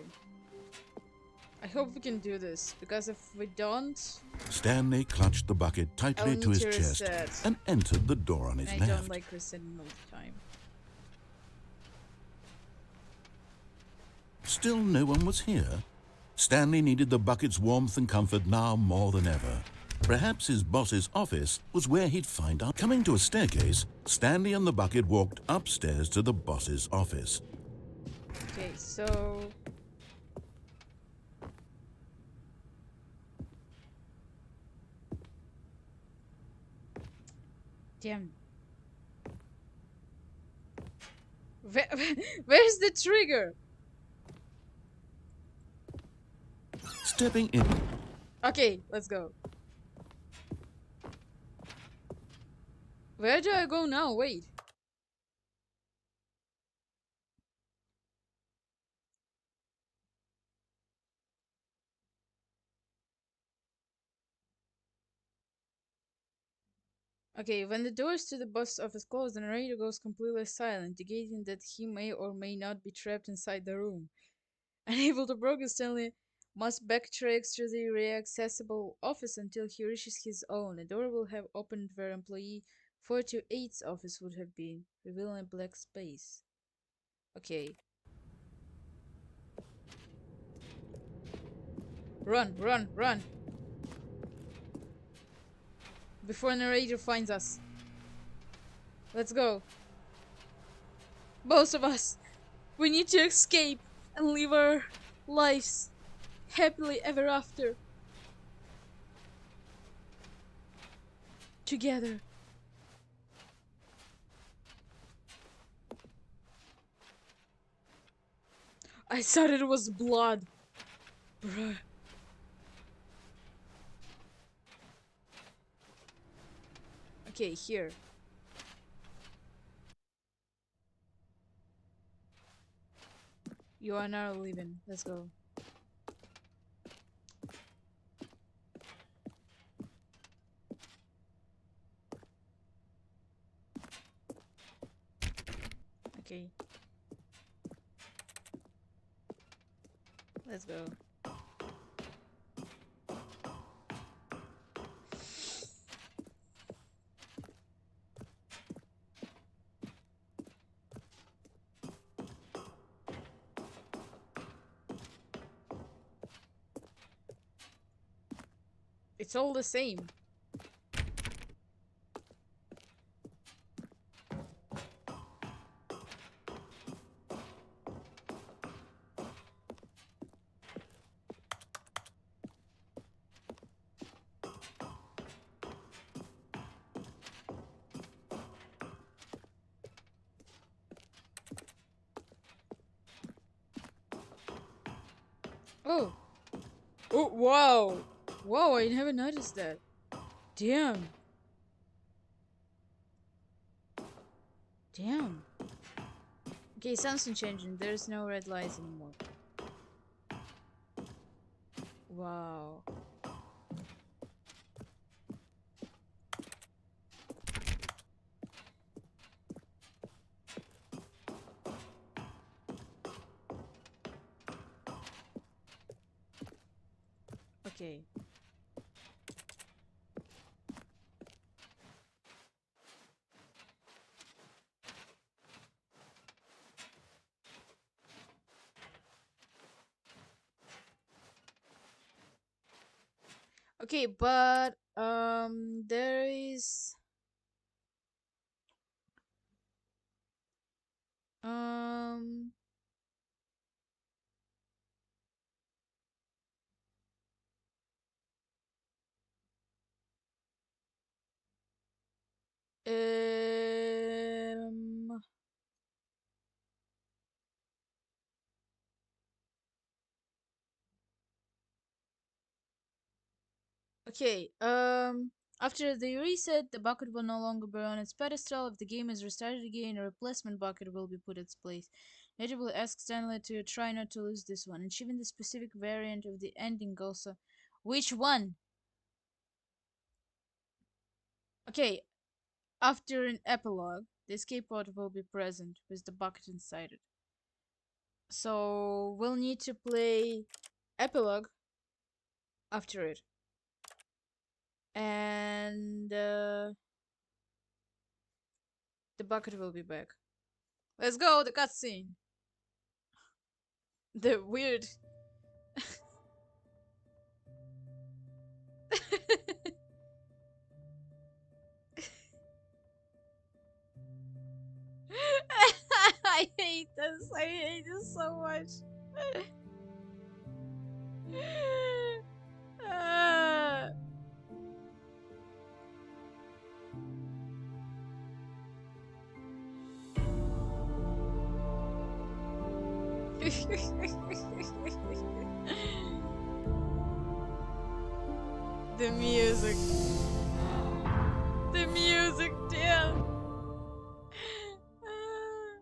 A: I hope we can do this, because if we don't,
C: Stanley clutched the bucket tightly
A: I'll
C: to his
A: need to
C: chest
A: reset.
C: and entered the door on his
A: I
C: left.
A: don't like resetting all the time.
C: Still no one was here. Stanley needed the bucket's warmth and comfort now more than ever. Perhaps his boss's office was where he'd find out. Coming to a staircase, Stanley and the bucket walked upstairs to the boss's office.
A: Okay, so... Damn. Where's the trigger?
C: Stepping in.
A: Okay, let's go. Where do I go now? Wait. Okay, when the doors to the boss office close, the narrator goes completely silent, indicating that he may or may not be trapped inside the room. Unable to progress, Stanley must backtrack through the inaccessible office until he reaches his own. A door will have opened where employee 428's office would have been, revealing a black space. Okay. Run, run, run! Before narrator finds us. Let's go. Both of us. We need to escape and live our lives happily ever after. Together. I thought it was blood. Bruh. Okay, here. You are now leaving. Let's go. Okay. Let's go. It's all the same. Oh. Oh, wow. Wow, I never noticed that. Damn. Damn. Okay, something changing. There's no red lights anymore. Wow. Okay. Okay, but there is um um okay, after the reset, the bucket will no longer be on its pedestal. If the game is restarted again, a replacement bucket will be put in its place. Nature will ask Stanley to try not to lose this one, achieving the specific variant of the ending also. Which one? Okay, after an epilogue, the escape pod will be present with the bucket inside it. So we'll need to play epilogue after it. And the bucket will be back. Let's go, the cutscene. The weird. I hate this. I hate this so much. Ah. The music. The music, damn. Ah.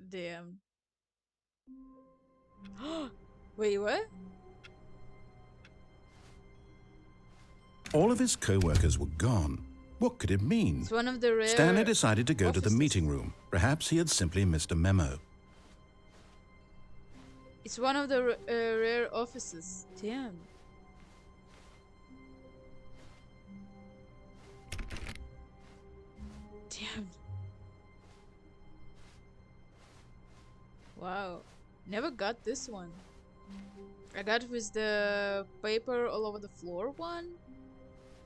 A: Damn. Wait, what?
C: All of his co-workers were gone. What could it mean?
A: It's one of the rare
C: Stanley decided to go to the
A: offices.
C: meeting room. Perhaps he had simply missed a memo.
A: It's one of the rare offices. Damn. Damn. Wow. Never got this one. I got with the paper all over the floor one.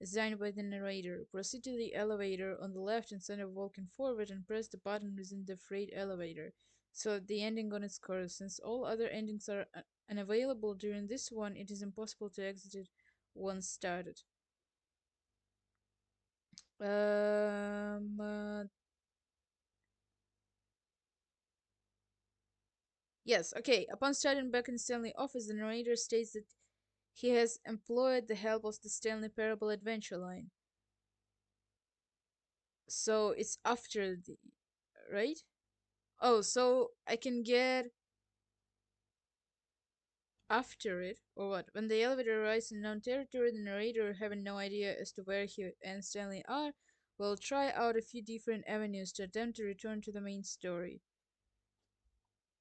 A: designed by the narrator. Proceed to the elevator on the left instead of walking forward and press the button within the freight elevator. So the ending on its course. Since all other endings are unavailable during this one, it is impossible to exit it once started. Uh, yes, okay. Upon starting back in Stanley's office, the narrator states that he has employed the help of the Stanley Parable Adventure line. So it's after the, right? Oh, so I can get after it, or what? When the elevator arrives in known territory, the narrator, having no idea as to where he and Stanley are, will try out a few different avenues to attempt to return to the main story.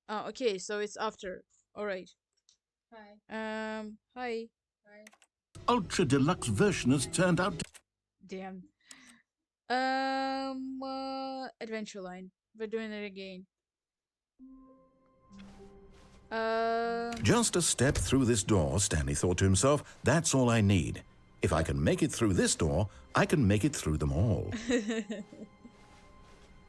A: Oh, okay, so it's after. Alright. Hi.
C: Ultra deluxe version has turned out to...
A: Damn. Adventure line. We're doing it again.
C: Just a step through this door, Stanley thought to himself. That's all I need. If I can make it through this door, I can make it through them all.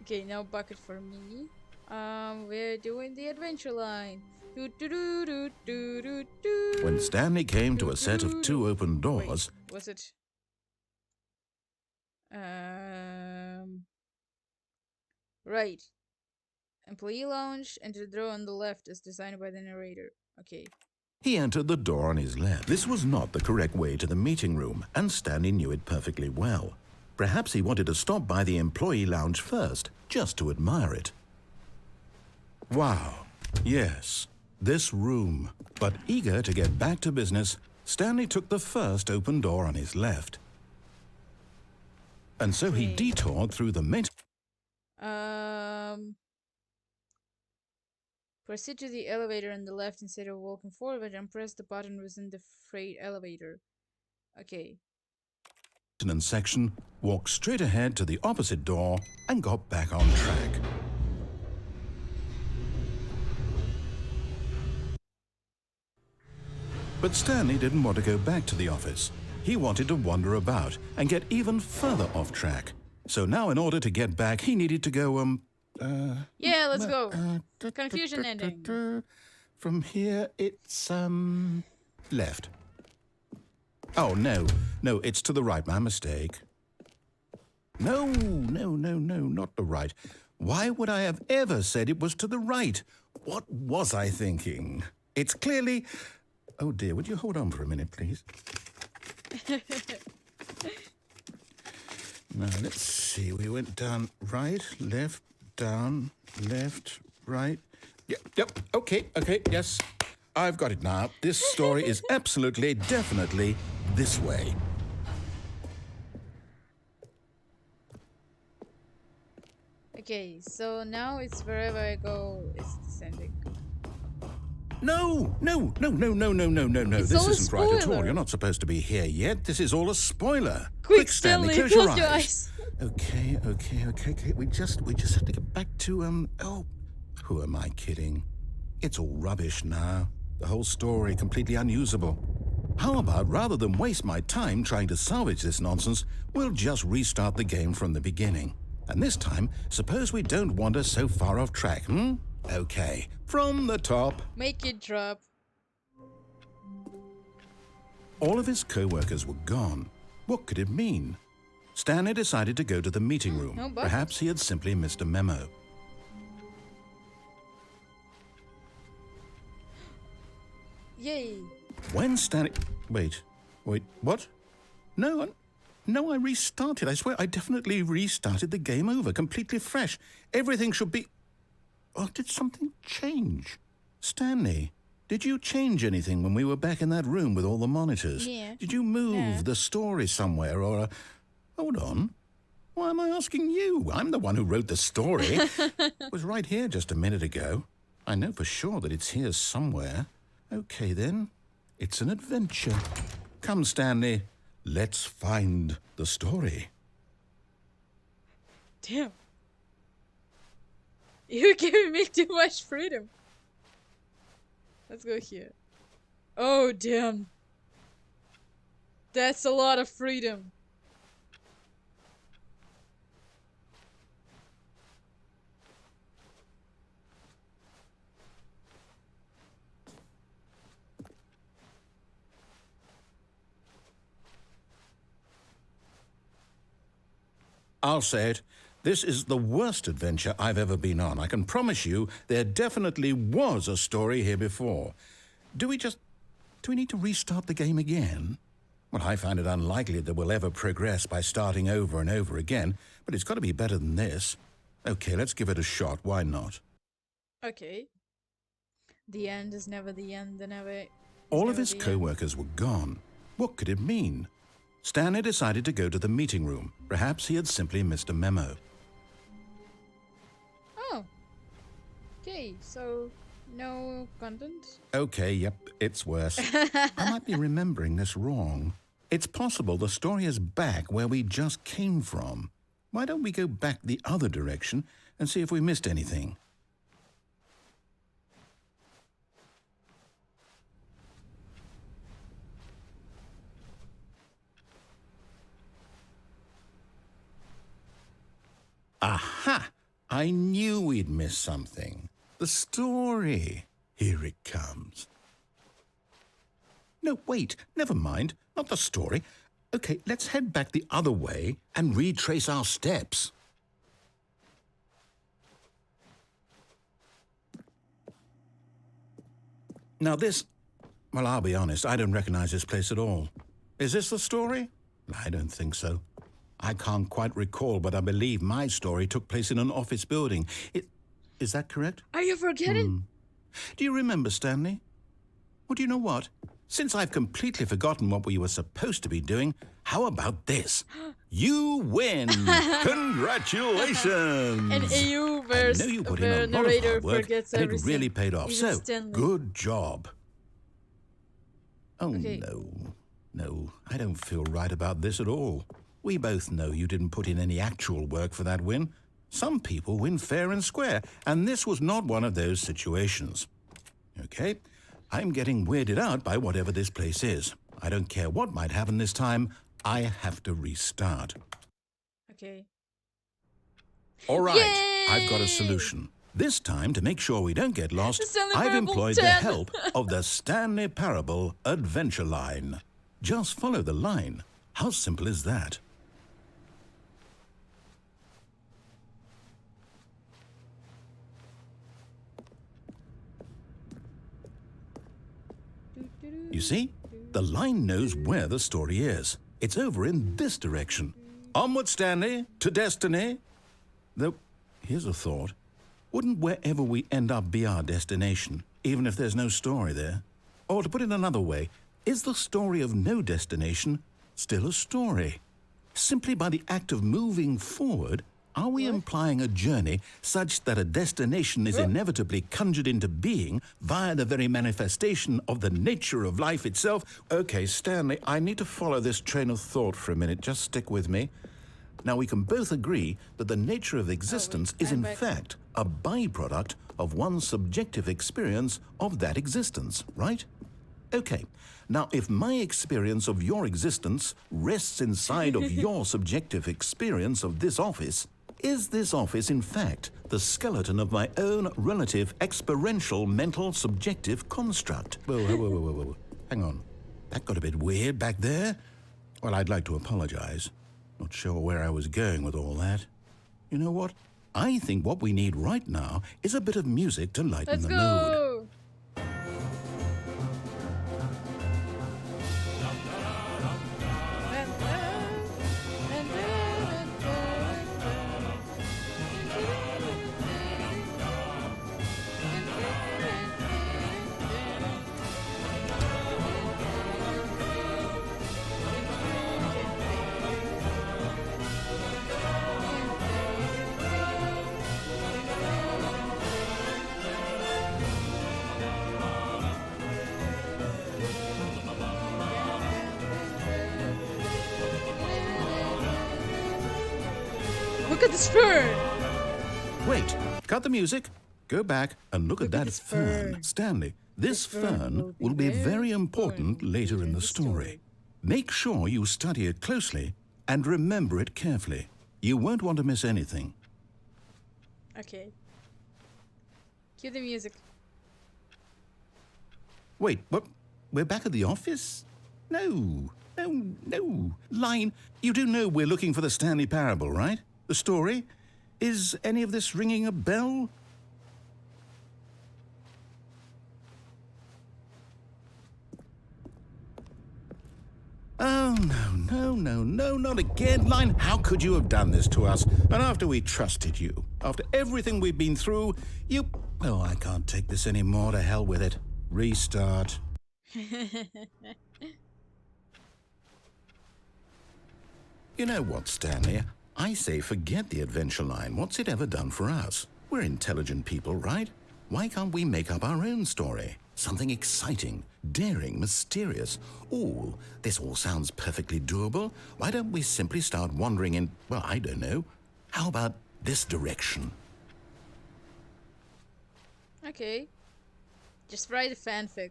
A: Okay, now bucket for me. We're doing the adventure line. Do, do, do, do, do, do, do.
C: When Stanley came to a set of 2 open doors...
A: Wait, was it? Right. Employee lounge, enter the door on the left as designed by the narrator. Okay.
C: He entered the door on his left. This was not the correct way to the meeting room, and Stanley knew it perfectly well. Perhaps he wanted to stop by the employee lounge first, just to admire it. Wow. Yes, this room. But eager to get back to business, Stanley took the first open door on his left. And so he detoured through the main...
A: Proceed to the elevator on the left instead of walking forward and press the button within the freight elevator. Okay.
C: ...maintenance section, walked straight ahead to the opposite door, and got back on track. But Stanley didn't want to go back to the office. He wanted to wander about and get even further off track. So now in order to get back, he needed to go,
A: yeah, let's go. Confusion ending.
C: From here, it's, left. Oh, no, it's to the right, my mistake. No, not the right. Why would I have ever said it was to the right? What was I thinking? It's clearly... Oh dear, would you hold on for a minute, please? Now, let's see. We went down right, left, down, left, right. Yep, okay, yes. I've got it now. This story is absolutely, definitely this way.
A: Okay, so now it's wherever I go, it's descending.
C: No.
A: It's
C: This
A: all a
C: isn't right at all.
A: spoiler.
C: You're not supposed to be here yet. This is all a spoiler.
A: Quick,
C: Stanley,
A: Stanley,
C: close your
A: eyes.
C: Okay. We just have to get back to, oh, who am I kidding? It's all rubbish now. The whole story completely unusable. How about, rather than waste my time trying to salvage this nonsense, we'll just restart the game from the beginning. And this time, suppose we don't wander so far off track, Okay, from the top.
A: Make it drop.
C: All of his co-workers were gone. What could it mean? Stanley decided to go to the meeting room.
A: No bucket.
C: Perhaps he had simply missed a memo.
A: Yay.
C: When Stanley... Wait, what? No, I restarted. I swear, I definitely restarted the game over, completely fresh. Everything should be... Oh, did something change? Stanley, did you change anything when we were back in that room with all the monitors?
A: Yeah.
C: Did you move the story somewhere or... Hold on. Why am I asking you? I'm the one who wrote the story. It was right here just a minute ago. I know for sure that it's here somewhere. Okay, then. It's an adventure. Come, Stanley. Let's find the story.
A: Damn. You're giving me too much freedom. Let's go here. Oh, damn. That's a lot of freedom.
C: I'll say it. This is the worst adventure I've ever been on. I can promise you there definitely was a story here before. Do we need to restart the game again? Well, I find it unlikely that we'll ever progress by starting over and over again, but it's got to be better than this. Okay, let's give it a shot. Why not?
A: Okay. The end is never the end, and never.
C: All of his co-workers were gone. What could it mean? Stanley decided to go to the meeting room. Perhaps he had simply missed a memo.
A: Oh. Okay, so no content?
C: Okay, yep, it's worse. I might be remembering this wrong. It's possible the story is back where we just came from. Why don't we go back the other direction and see if we missed anything? Aha! I knew we'd miss something. The story. Here it comes. No, wait, never mind. Not the story. Okay, let's head back the other way and retrace our steps. Now this... Well, I'll be honest, I don't recognize this place at all. Is this the story? I don't think so. I can't quite recall, but I believe my story took place in an office building. Is that correct?
A: Are you forgetting?
C: Do you remember, Stanley? Well, do you know what? Since I've completely forgotten what we were supposed to be doing, how about this? You win! Congratulations!
A: And AU
C: I
A: verse
C: know you put
A: the
C: in a lot of
A: narrator
C: hard work,
A: forgets
C: and it
A: everything.
C: really paid off.
A: Even
C: So,
A: Stanley.
C: good job. Oh,
A: Okay.
C: No, I don't feel right about this at all. We both know you didn't put in any actual work for that win. Some people win fair and square, and this was not one of those situations. Okay, I'm getting weirded out by whatever this place is. I don't care what might happen this time. I have to restart.
A: Okay.
C: All right,
A: Yay!
C: I've got a solution. This time, to make sure we don't get lost,
A: The Stanley
C: I've
A: Parable
C: employed the
A: 10.
C: help of the Stanley Parable Adventure Line. Just follow the line. How simple is that? You see? The line knows where the story is. It's over in this direction. Onward, Stanley, to destiny. Though, here's a thought. Wouldn't wherever we end up be our destination, even if there's no story there? Or to put it another way, is the story of no destination still a story? Simply by the act of moving forward, are we implying a journey such that a destination is inevitably conjured into being via the very manifestation of the nature of life itself? Okay, Stanley, I need to follow this train of thought for a minute. Just stick with me. Now, we can both agree that the nature of existence is in fact a byproduct of one's subjective experience of that existence, right? Okay, now if my experience of your existence rests inside of your subjective experience of this office, is this office in fact the skeleton of my own relative experiential mental subjective construct? Whoa. Hang on. That got a bit weird back there. Well, I'd like to apologize. Not sure where I was going with all that. You know what? I think what we need right now is a bit of music to lighten
A: Let's
C: the mood.
A: go! Look at this fern!
C: Wait, cut the music. Go back and look at
A: Look at
C: that
A: this
C: fern.
A: fern.
C: Stanley, this
A: fern
C: fern will be very important later in the story. Make sure you study it closely and remember it carefully. You won't want to miss anything.
A: Okay. Cue the music.
C: Wait, what? We're back at the office? No. Line, you do know we're looking for the Stanley Parable, right? The story? Is any of this ringing a bell? Oh, no, not again, Line. How could you have done this to us? And after we trusted you, after everything we've been through, you... Oh, I can't take this anymore. To hell with it. Restart. You know what, Stanley? I say forget the adventure line. What's it ever done for us? We're intelligent people, right? Why can't we make up our own story? Something exciting, daring, mysterious. Ooh, this all sounds perfectly doable. Why don't we simply start wandering in, well, I don't know. How about this direction?
A: Okay. Just write a fanfic.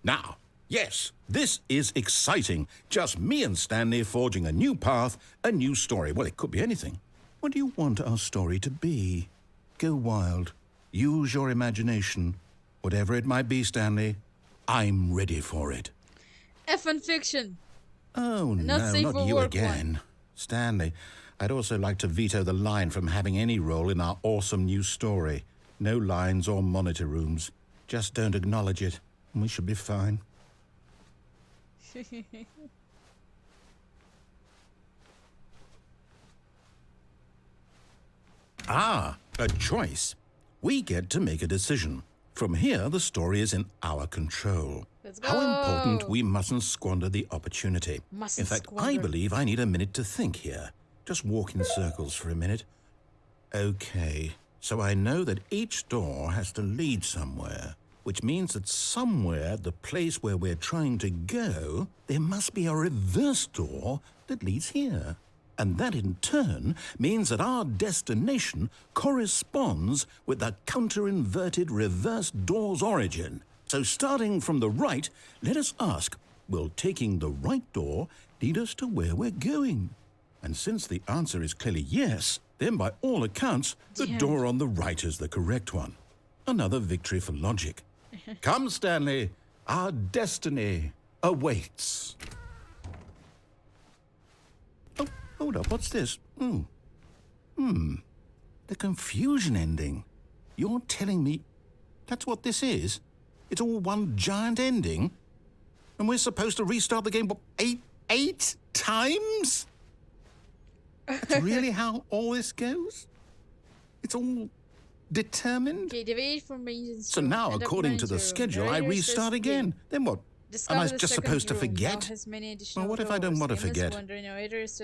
C: Now, yes, this is exciting. Just me and Stanley forging a new path, a new story. Well, it could be anything. What do you want our story to be? Go wild. Use your imagination. Whatever it might be, Stanley, I'm ready for it.
A: Effin' fiction.
C: Oh,
A: Not
C: no,
A: safe
C: not
A: for
C: you
A: work
C: again.
A: one.
C: Stanley, I'd also like to veto the line from having any role in our awesome new story. No lines or monitor rooms. Just don't acknowledge it, and we should be fine. Ah, a choice. We get to make a decision. From here, the story is in our control.
A: Let's go.
C: How important we mustn't squander the opportunity.
A: Mustn't
C: In fact, I
A: squander.
C: believe I need a minute to think here. Just walk in circles for a minute. Okay, so I know that each door has to lead somewhere, which means that somewhere, the place where we're trying to go, there must be a reverse door that leads here. And that in turn means that our destination corresponds with the counter-inverted reverse door's origin. So starting from the right, let us ask, will taking the right door lead us to where we're going? And since the answer is clearly yes, then by all accounts, the
A: Damn.
C: door on the right is the correct one. Another victory for logic. Come, Stanley, our destiny awaits. Oh, hold up, what's this? The confusion ending. You're telling me that's what this is? It's all one giant ending? And we're supposed to restart the game, what, eight times? That's really how all this goes? It's all determined?
A: Okay, deviate from regions.
C: So now, according to the schedule, I restart again. Then what? Am I just supposed to forget? Well, what if I don't want to forget?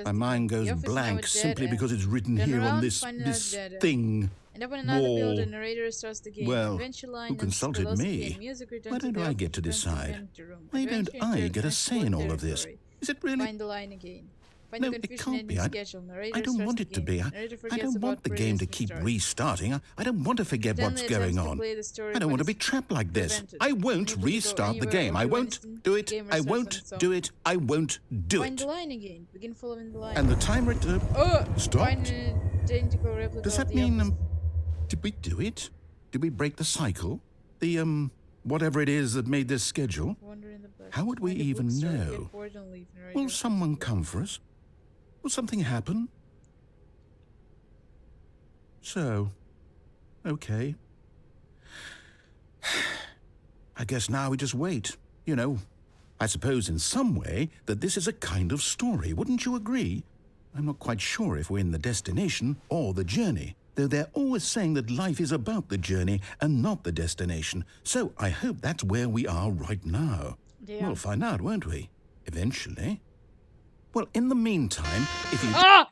C: My mind goes blank simply because it's written here on this thing.
A: And up on another
C: wall.
A: build, the narrator starts the game.
C: Well,
A: Adventure line
C: who
A: ends,
C: consulted
A: philosophy
C: me?
A: and music return
C: Why
A: to
C: don't
A: the
C: I
A: office,
C: get to
A: return
C: decide?
A: the vent room.
C: Why don't
A: Adventure
C: I
A: enters
C: get a
A: and
C: say in
A: explore
C: all of this?
A: territory.
C: Is it really?
A: Find the line again. Find
C: No,
A: the
C: it
A: confusion
C: can't
A: ending
C: be.
A: schedule. Narrator
C: I don't
A: starts
C: want
A: the
C: it to
A: game.
C: be.
A: Narrator
C: I
A: forgets
C: don't
A: about
C: want the game to
A: previous
C: keep
A: restart.
C: restarting. I don't want to forget
A: Stanley
C: what's
A: attempts
C: going
A: to
C: on.
A: play the story,
C: I don't
A: but
C: want to be
A: is
C: trapped like this.
A: prevented.
C: I won't
A: Unable to go
C: restart the
A: anywhere
C: game.
A: or
C: I
A: do
C: won't
A: anything.
C: do it.
A: Game
C: I
A: restarts on
C: won't
A: its own.
C: do it. I won't do
A: Find the
C: it.
A: line again. Begin following the line.
C: And the timer
A: Find
C: stopped?
A: an identical replica
C: Does
A: of
C: that
A: the
C: mean,
A: office.
C: did we do it? Did we break the cycle? The, whatever it is that made this schedule?
A: Wander in the black.
C: How would we
A: Find a
C: even
A: bookstore,
C: know?
A: get bored and leave. Narrator
C: Will someone come for us? Will something happen? So, okay. I guess now we just wait. You know, I suppose in some way that this is a kind of story, wouldn't you agree? I'm not quite sure if we're in the destination or the journey, though they're always saying that life is about the journey and not the destination. So I hope that's where we are right now.
A: Yeah.
C: We'll find out, won't we? Eventually. Well, in the meantime, if you...
A: Ah!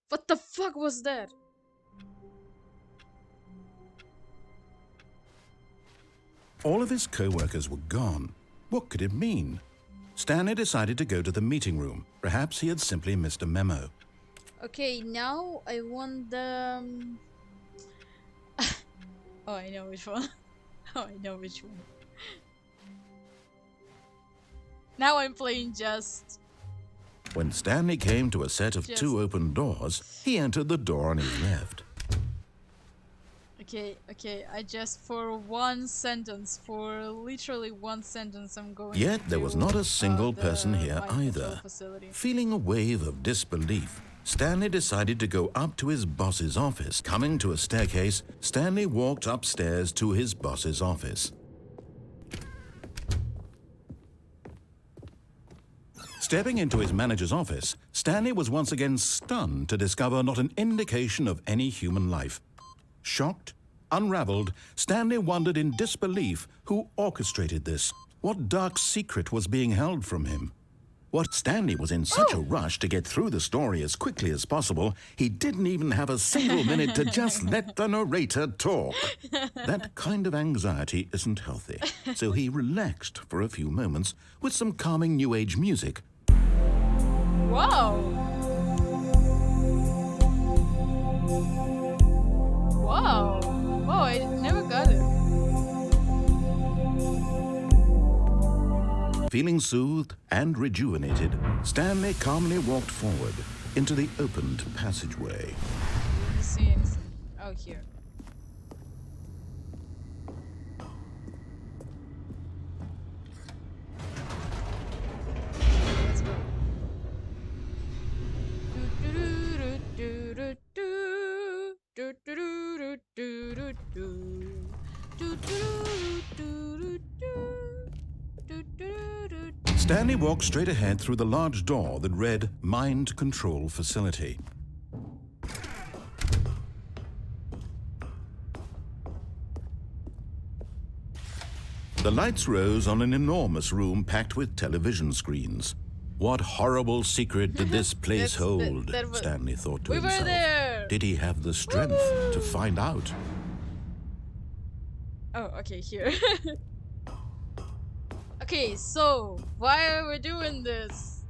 A: What the fuck was that?
C: All of his co-workers were gone. What could it mean? Stanley decided to go to the meeting room. Perhaps he had simply missed a memo.
A: Okay, now I want the... oh, I know which one. Oh, I know which one. Now I'm playing just...
C: When Stanley came to a set of
A: Just-
C: 2 open doors, he entered the door on his left.
A: Okay, I just for literally one sentence I'm going
C: Yet there was not a single
A: the
C: person here
A: mind control
C: either.
A: facility.
C: Feeling a wave of disbelief, Stanley decided to go up to his boss's office. Coming to a staircase, Stanley walked upstairs to his boss's office. Stepping into his manager's office, Stanley was once again stunned to discover not an indication of any human life. Shocked, unraveled, Stanley wondered in disbelief who orchestrated this. What dark secret was being held from him? Stanley was in such a rush to get through the story as quickly as possible, he didn't even have a single minute to just let the narrator talk. That kind of anxiety isn't healthy, so he relaxed for a few moments with some calming New Age music.
A: Wow. Wow. Wow, I never got it.
C: Feeling soothed and rejuvenated, Stanley calmly walked forward into the opened passageway.
A: Didn't see anything. Oh, here. Let's go.
C: Stanley walked straight ahead through the large door that read Mind Control Facility. The lights rose on an enormous room packed with television screens. What horrible secret did this place hold? Stanley thought to himself.
A: We were there!
C: Did he have the strength to find out?
A: Oh, okay, here. Okay, so why are we doing this?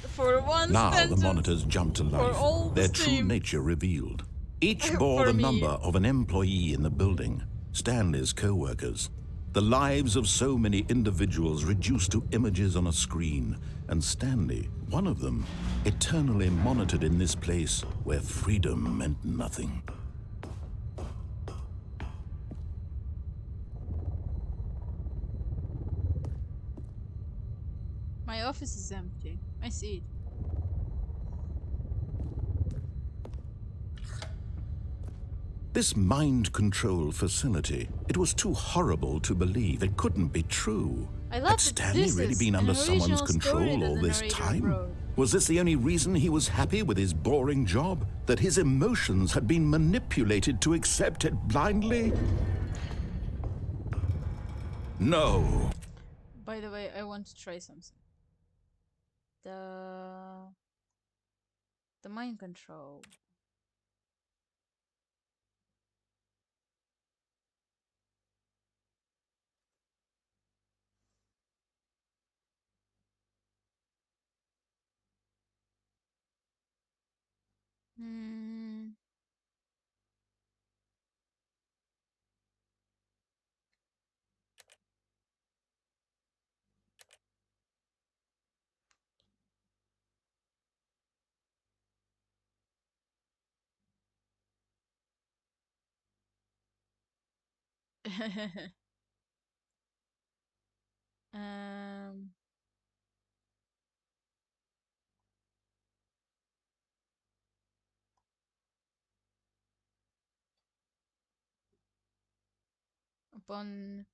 A: For one
C: Now
A: sentence,
C: the monitors jumped to
A: all
C: life,
A: the
C: their true
A: steam.
C: nature revealed. Each bore the
A: me.
C: number of an employee in the building, Stanley's co-workers. The lives of so many individuals reduced to images on a screen, and Stanley, one of them, eternally monitored in this place where freedom meant nothing.
A: My office is empty. I see it.
C: This mind control facility, it was too horrible to believe. It couldn't be true.
A: I love
C: Had
A: that
C: Stanley
A: this
C: really
A: is
C: been
A: an
C: under someone's
A: original story
C: control
A: that
C: all
A: the
C: this
A: narrator
C: time?
A: wrote.
C: Was this the only reason he was happy with his boring job? That his emotions had been manipulated to accept it blindly? No.
A: By the way, I want to try something. The mind control. Hmm. um. Upon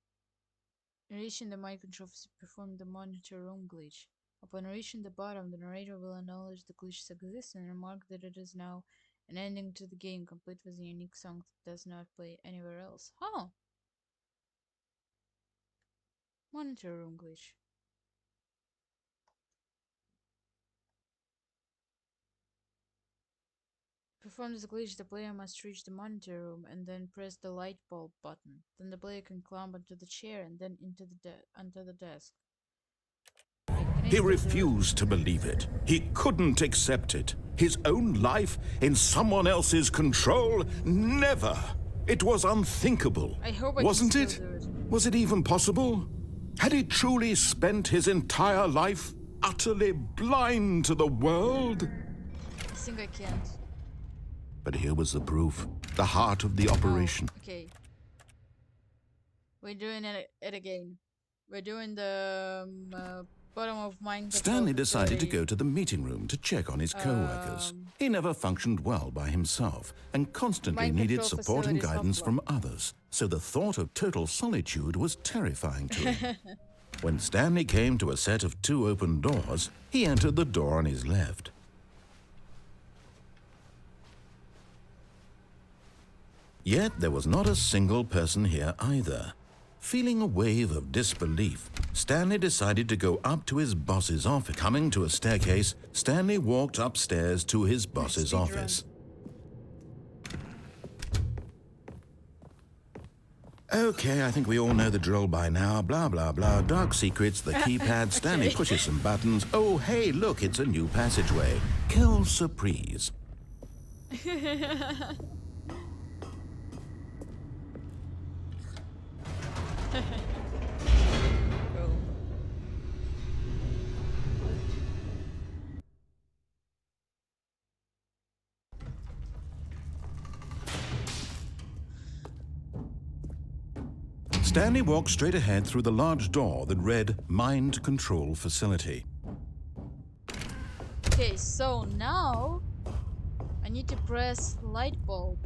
A: reaching the mind control, perform the monitor room glitch. Upon reaching the bottom, the narrator will acknowledge the glitch's existence and remark that it is now an ending to the game, complete with a unique song that does not play anywhere else. Huh. Monitor room glitch. Perform this glitch, the player must reach the monitor room and then press the light bulb button. Then the player can climb onto the chair and then onto the desk. Wait, can I
C: He
A: still do it?
C: refused to believe it. He couldn't accept it. His own life in someone else's control? Never. It was unthinkable.
A: I hope I
C: Wasn't
A: can
C: it?
A: still do it.
C: Was it even possible? Had he truly spent his entire life utterly blind to the world?
A: I think I can't.
C: But here was the proof, the heart of the operation.
A: Oh, okay. We're doing it again. We're doing the Bottom of mind control
C: Stanley decided to
A: facility.
C: go to the meeting room to check on his co-workers. He never functioned well by himself and constantly
A: Mind
C: needed
A: control
C: support and
A: facilities
C: guidance from
A: hotline.
C: others, so the thought of total solitude was terrifying to him. When Stanley came to a set of 2 open doors, he entered the door on his left. Yet there was not a single person here either. Feeling a wave of disbelief, Stanley decided to go up to his boss's office. Coming to a staircase, Stanley walked upstairs to his boss's
A: Speedrun.
C: office. Okay, I think we all know the drill by now. Blah, blah, blah. Dark secrets, the keypad. Stanley pushes some buttons. Oh, hey, look, it's a new passageway. Quelle surprise.
A: Go.
C: Stanley walked straight ahead through the large door that read Mind Control Facility.
A: Okay, so now I need to press light bulb.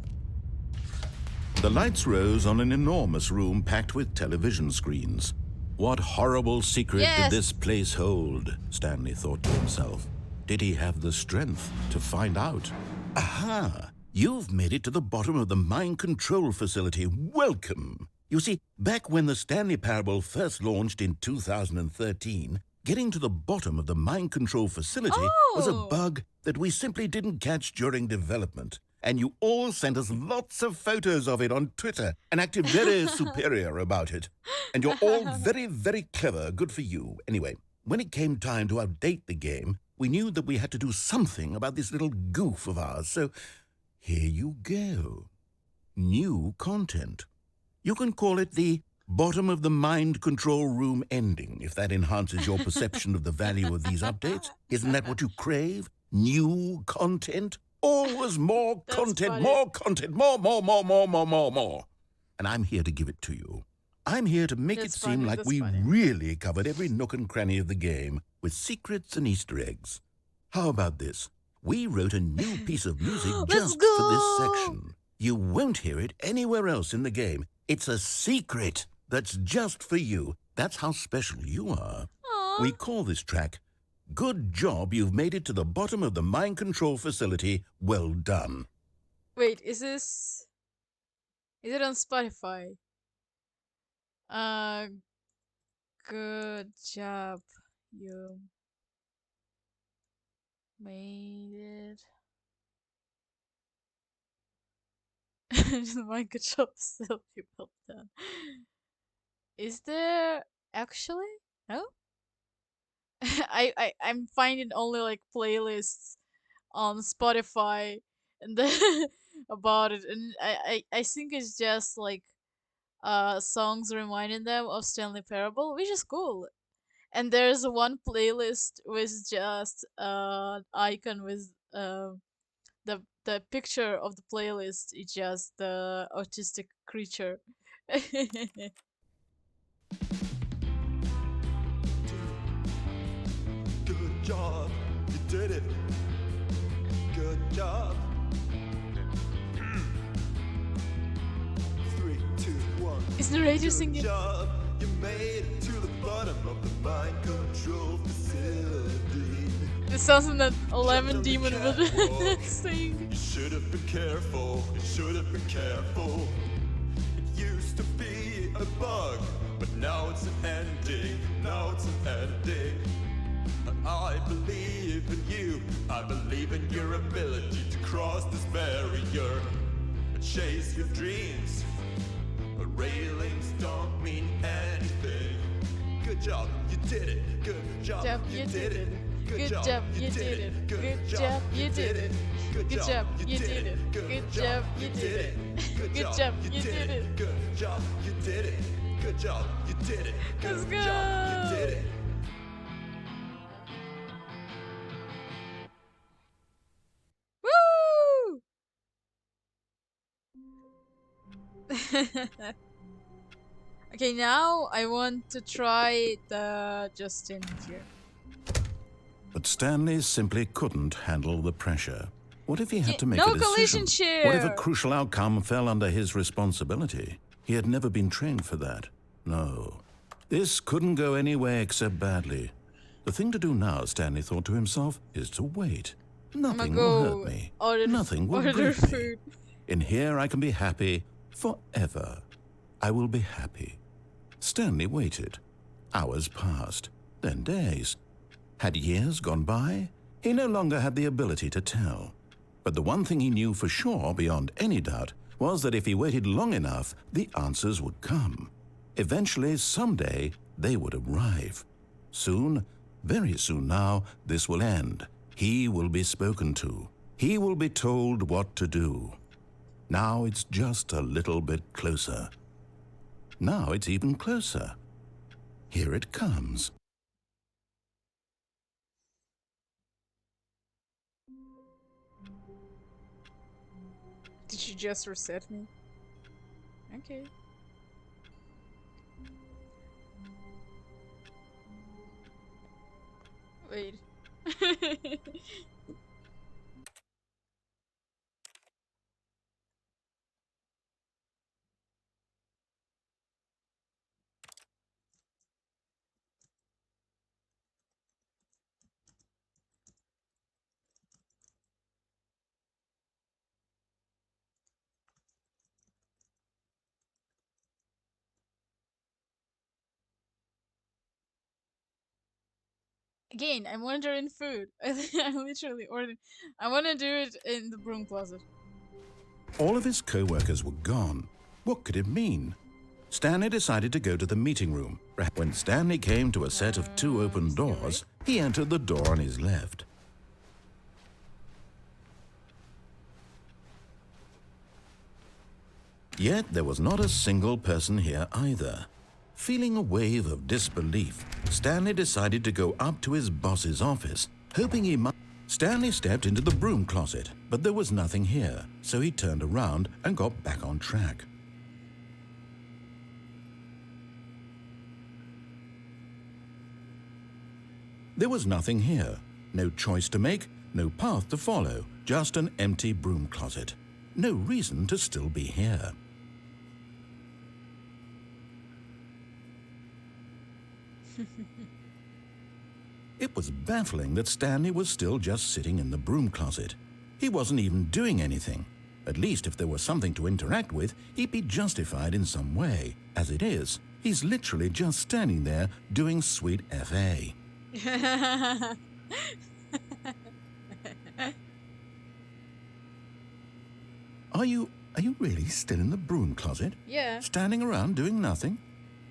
C: The lights rose on an enormous room packed with television screens. What horrible secret
A: Yes!
C: did this place hold? Stanley thought to himself. Did he have the strength to find out? Aha! You've made it to the bottom of the mind control facility. Welcome! You see, back when the Stanley Parable first launched in 2013, getting to the bottom of the mind control facility was a
A: Oh!
C: bug that we simply didn't catch during development. And you all sent us lots of photos of it on Twitter and acted very superior about it. And you're all very, very clever. Good for you. Anyway, when it came time to update the game, we knew that we had to do something about this little goof of ours. So here you go. New content. You can call it the bottom of the mind control room ending, if that enhances your perception of the value of these updates. Isn't that what you crave? New content? Always more
A: That's
C: content,
A: funny.
C: more content, more. And I'm here to give it to you. I'm here to make
A: That's
C: it seem
A: funny,
C: like
A: that's
C: we
A: funny.
C: really covered every nook and cranny of the game with secrets and Easter eggs. How about this? We wrote a new piece of music
A: Let's
C: just for this
A: go!
C: section. You won't hear it anywhere else in the game. It's a secret that's just for you. That's how special you are.
A: Aw.
C: We call this track, Good Job You've Made It to the Bottom of the Mind Control Facility. Well done.
A: Wait, is it on Spotify? Good job. You made it. My good job still be well done. Is there actually? No? I'm finding only like playlists on Spotify and then about it, and I think it's just like songs reminding them of Stanley Parable, which is cool. And there's one playlist with just icon with the picture of the playlist is just the autistic creature.
B: Good job, you did it. Good job. 3, 2, 1.
A: Is the radio
B: Good
A: singing?
B: job, you made it to the bottom of the mind control facility.
A: This sounds like that Lemon
B: on the
A: Demon would
B: catwalk.
A: sing.
B: You should have been careful, you should have been careful. It used to be a bug, but now it's an ending, now it's an ending. I believe in you, I believe in your ability to cross this barrier. Chase your dreams, railings don't mean anything. Good job, you did it. Good job, you did it.
A: Good job, you did it. Good job, you did it. Good job, you did it. Good job, you did it. Good job, you did it.
B: Good job, you did it. Good job, you did it.
A: Let's
B: Good job, you
A: go.
B: did it.
A: Woo! Okay, now I want to try the Justin here.
C: But Stanley simply couldn't handle the pressure. What if he had to make
A: no
C: a decision?
A: collision chair.
C: What if a crucial outcome fell under his responsibility? He had never been trained for that. No. This couldn't go any way except badly. The thing to do now, Stanley thought to himself, is to wait. Nothing will hurt me. Nothing will break me. In here I can be happy forever. I will be happy. Stanley waited. Hours passed, then days. Had years gone by? He no longer had the ability to tell. But the one thing he knew for sure, beyond any doubt, was that if he waited long enough, the answers would come. Eventually, someday, they would arrive. Soon, very soon now, this will end. He will be spoken to. He will be told what to do. Now it's just a little bit closer. Now it's even closer. Here it comes.
A: Did you just reset me? Okay. Wait. Again, I'm ordering food. I literally ordered. I want to do it in the broom closet.
C: All of his co-workers were gone. What could it mean? Stanley decided to go to the meeting room. When Stanley came to a set of two open doors, he entered the door on his left. Yet there was not a single person here either. Feeling a wave of disbelief, Stanley decided to go up to his boss's office, hoping he might. Stanley stepped into the broom closet, but there was nothing here, so he turned around and got back on track. There was nothing here. No choice to make, no path to follow, just an empty broom closet. No reason to still be here. It was baffling that Stanley was still just sitting in the broom closet. He wasn't even doing anything. At least if there was something to interact with, he'd be justified in some way. As it is, he's literally just standing there doing sweet FA. Are you really still in the broom closet?
A: Yeah.
C: Standing around doing nothing?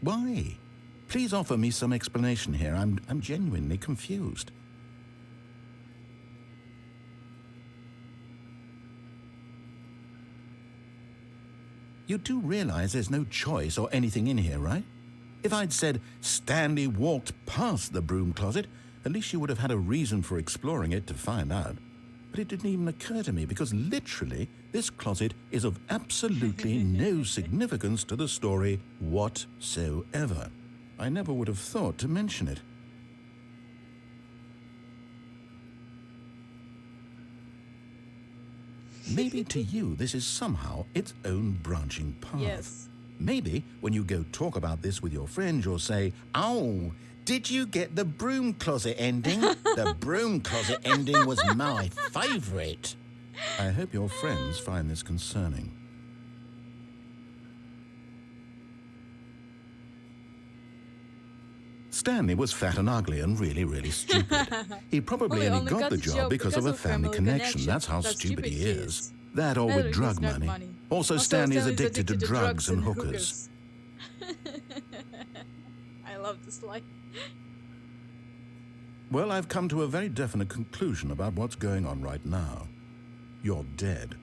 C: Why? Please offer me some explanation here. I'm genuinely confused. You do realize there's no choice or anything in here, right? If I'd said Stanley walked past the broom closet, at least you would have had a reason for exploring it to find out. But it didn't even occur to me because literally this closet is of absolutely no significance to the story whatsoever. I never would have thought to mention it. Maybe to you this is somehow its own branching path.
A: Yes.
C: Maybe when you go talk about this with your friends, you'll say, "Oh, did you get the broom closet ending? The broom closet ending was my favorite." I hope your friends find this concerning. Stanley was fat and ugly and really, really stupid. He probably only got the job because of a family connection. That's how stupid he is. That or with drug money. Also, Stanley is addicted to drugs and hookers.
A: I love this line.
C: Well, I've come to a very definite conclusion about what's going on right now. You're dead.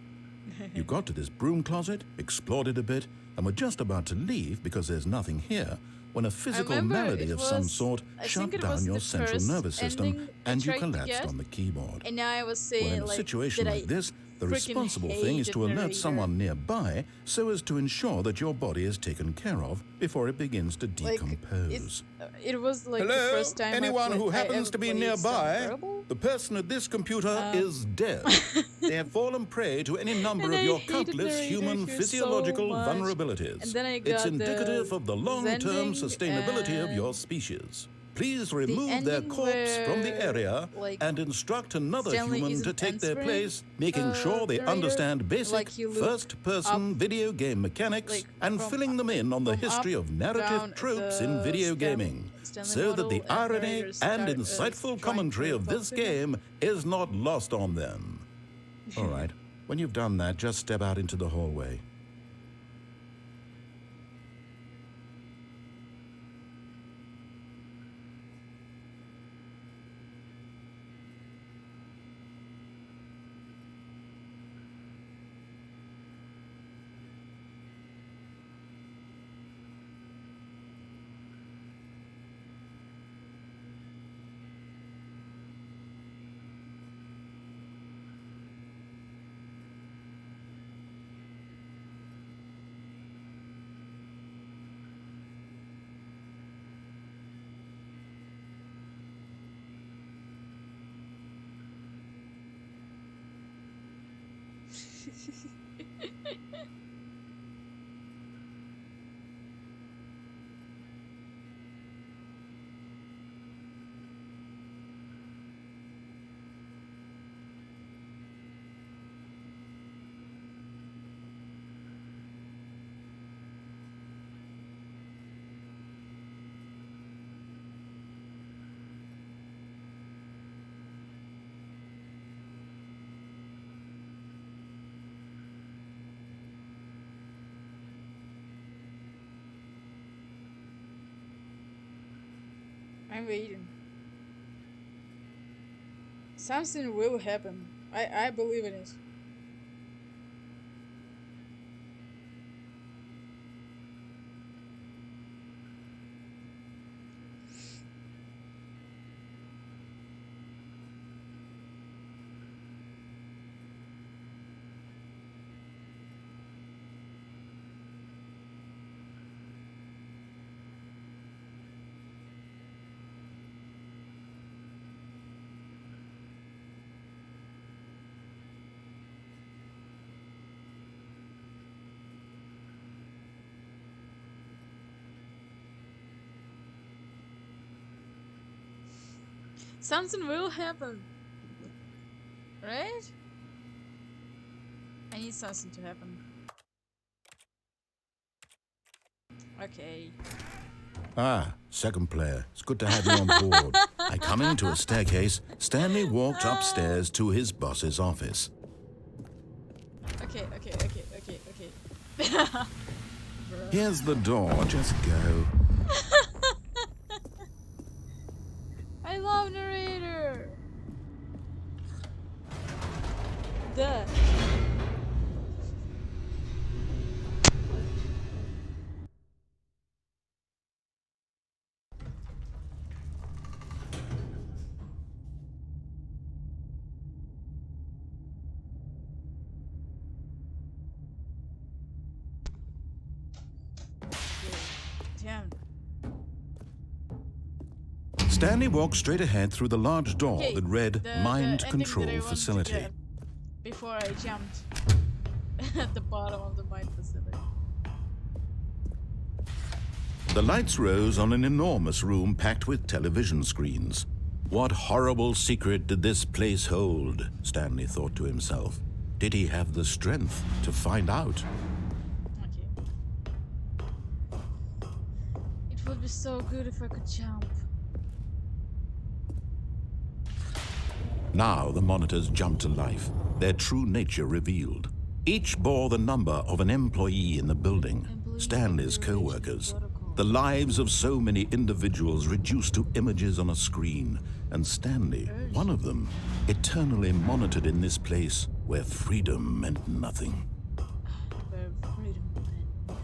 C: You got to this broom closet, explored it a bit, and were just about to leave because there's nothing here when a physical malady of some sort shut down your central nervous system and you collapsed on the keyboard.
A: And now I was
C: Well,
A: saying,
C: in a situation like this, The
A: freaking
C: responsible
A: hate
C: thing is to alert
A: narrator.
C: someone nearby so as to ensure that your body is taken care of before it begins to decompose.
A: It was like the
C: Hello?
A: first time
C: Anyone who
A: I
C: happens
A: ever
C: to be
A: played
C: nearby?
A: Unbearable.
C: The person at this computer is dead. They have fallen prey to any number
A: And
C: of
A: I
C: your
A: hated
C: countless
A: narrator
C: human
A: here
C: physiological
A: so much.
C: vulnerabilities.
A: And then I
C: It's
A: got
C: indicative
A: the
C: of the long-term
A: ending
C: sustainability of your
A: and
C: species. Please remove their
A: ending
C: corpse from the
A: where,
C: area
A: like,
C: and instruct another
A: Stanley
C: human to
A: isn't
C: take their
A: answering,
C: place, making sure they
A: narrator.
C: understand basic
A: Like, he looked
C: first-person
A: up,
C: video game mechanics
A: like,
C: and
A: from
C: filling them in on the
A: from
C: history
A: up,
C: of narrative
A: down
C: tropes in
A: the
C: video gaming,
A: Stanley
C: so that the
A: model, and
C: irony
A: narrator
C: and
A: start,
C: insightful
A: trying
C: commentary
A: to
C: of this
A: talk to him.
C: game is not lost on them. All right, when you've done that, just step out into the hallway.
A: I'm waiting. Something will happen. I believe in it. Something will happen. Right? I need something to happen. Okay.
C: Ah, second player. It's good to have you on board. By coming to a staircase, Stanley walked upstairs to his boss's office.
A: Okay.
C: Here's the door. Just go.
A: I love narrator. Duh. Damn.
C: Stanley walked straight ahead through the large door
A: Okay,
C: that read
A: the
C: Mind
A: ending
C: Control
A: that I wanted to
C: Facility.
A: get before I jumped at the bottom of the mind facility.
C: The lights rose on an enormous room packed with television screens. What horrible secret did this place hold? Stanley thought to himself. Did he have the strength to find out?
A: Okay. It would be so good if I could jump.
C: Now the monitors jumped to life, their true nature revealed. Each bore the number of an employee in the building, Stanley's co-workers. The lives of so many individuals reduced to images on a screen, and Stanley, one of them, eternally monitored in this place where freedom meant nothing.
A: Where freedom meant.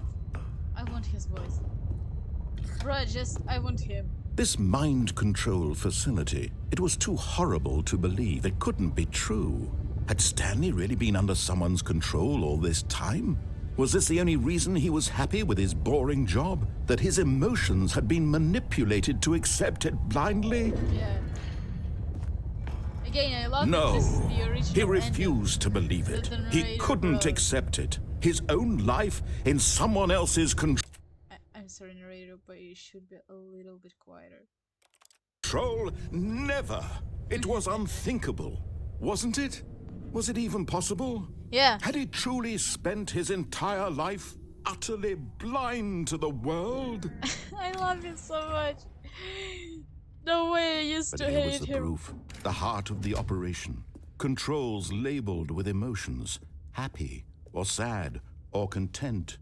A: I want his voice. Bruh, I want him.
C: This mind control facility, it was too horrible to believe. It couldn't be true. Had Stanley really been under someone's control all this time? Was this the only reason he was happy with his boring job? That his emotions had been manipulated to accept it blindly?
A: Yeah. Again, I love that
C: No,
A: this is the original
C: he refused to believe
A: that
C: it.
A: the
C: He
A: narrator
C: couldn't
A: wrote.
C: accept it. His own life in someone else's
A: I'm sorry, narrator, but you should be a little bit quieter.
C: control? Never. It was unthinkable, wasn't it? Was it even possible?
A: Yeah.
C: Had he truly spent his entire life utterly blind to the world?
A: I love it so much. No way I used
C: But
A: to
C: here was
A: hate
C: the
A: him.
C: proof. The heart of the operation. Controls labeled with emotions. Happy, or sad, or content.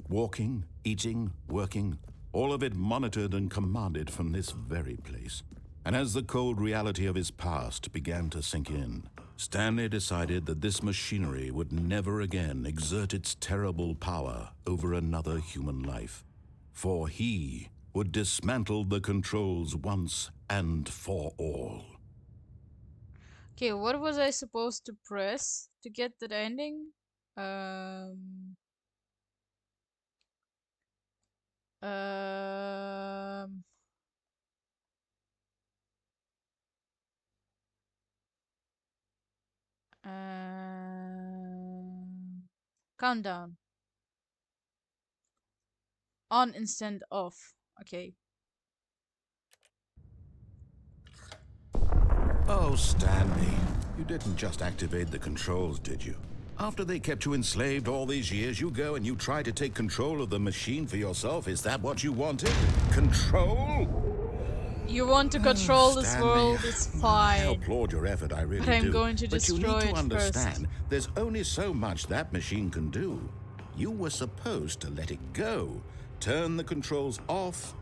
C: Walking, eating, working. All of it monitored and commanded from this very place. And as the cold reality of his past began to sink in, Stanley decided that this machinery would never again exert its terrible power over another human life. For he would dismantle the controls once and for all.
A: Okay, what was I supposed to press to get that ending? Um, um, Countdown. On instant off. Okay.
C: Oh, Stanley, you didn't just activate the controls, did you? After they kept you enslaved all these years, you go and you try to take control of the machine for yourself. Is that what you wanted? Control?
A: You want to control this
C: Stanley,
A: world, it's
C: I
A: fine.
C: applaud your effort, I really
A: But I'm
C: do.
A: going to
C: But you
A: destroy
C: need to
A: it
C: understand,
A: first.
C: there's only so much that machine can do. You were supposed to let it go, turn the controls off,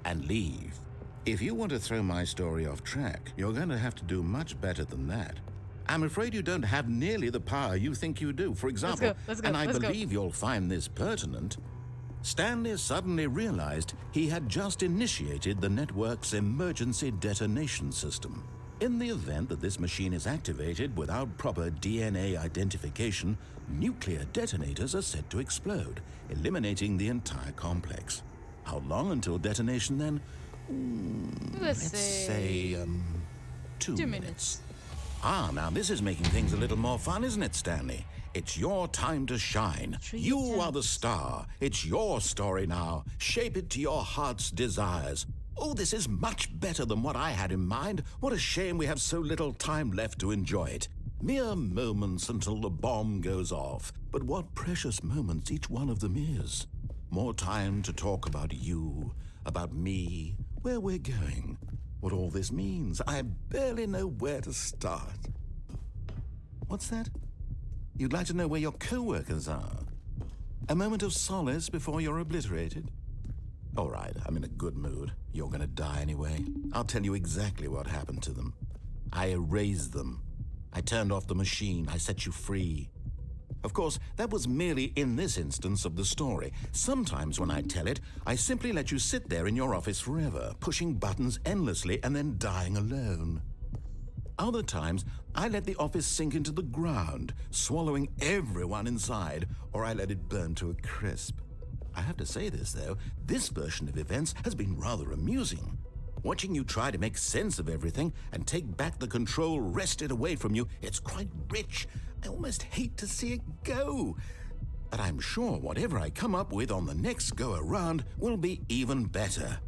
C: and leave. If you want to throw my story off track, you're going to have to do much better than that. I'm afraid you don't have nearly the power you think you do. For example,
A: Let's go,
C: and I
A: let's go.
C: believe you'll find this pertinent, Stanley suddenly realized he had just initiated the network's emergency detonation system. In the event that this machine is activated without proper DNA identification, nuclear detonators are said to explode, eliminating the entire complex. How long until detonation then?
A: Let's
C: Let's
A: say
C: say, 2
A: 2
C: minutes.
A: minutes.
C: Ah, now this is making things a little more fun, isn't it, Stanley? It's your time to shine.
A: 3
C: You are the
A: attempts.
C: star. It's your story now. Shape it to your heart's desires. Oh, this is much better than what I had in mind. What a shame we have so little time left to enjoy it. Mere moments until the bomb goes off. But what precious moments each one of them is. More time to talk about you, about me, where we're going, what all this means. I barely know where to start. What's that? You'd like to know where your co-workers are? A moment of solace before you're obliterated? All right, I'm in a good mood. You're gonna die anyway. I'll tell you exactly what happened to them. I erased them. I turned off the machine. I set you free. Of course, that was merely in this instance of the story. Sometimes when I tell it, I simply let you sit there in your office forever, pushing buttons endlessly and then dying alone. Other times, I let the office sink into the ground, swallowing everyone inside, or I let it burn to a crisp. I have to say this, though, this version of events has been rather amusing. Watching you try to make sense of everything and take back the control wrested away from you, it's quite rich. I almost hate to see it go. But I'm sure whatever I come up with on the next go-around will be even better.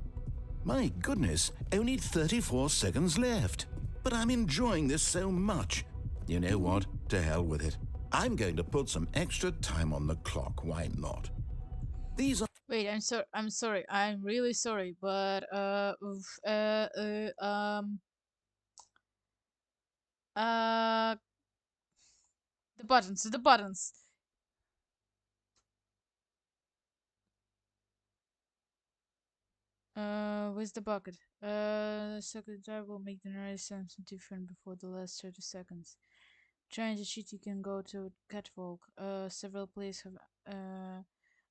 C: My goodness, only 34 seconds left. But I'm enjoying this so much. You know what? To hell with it. I'm going to put some extra time on the clock. Why not? These are...
A: Wait, I'm sorry. I'm really sorry, but oof, uh the buttons. Where's the bucket? The second drive will make the noise sound different before the last 30 seconds. Trying to cheat, you can go to catwalk. Several places have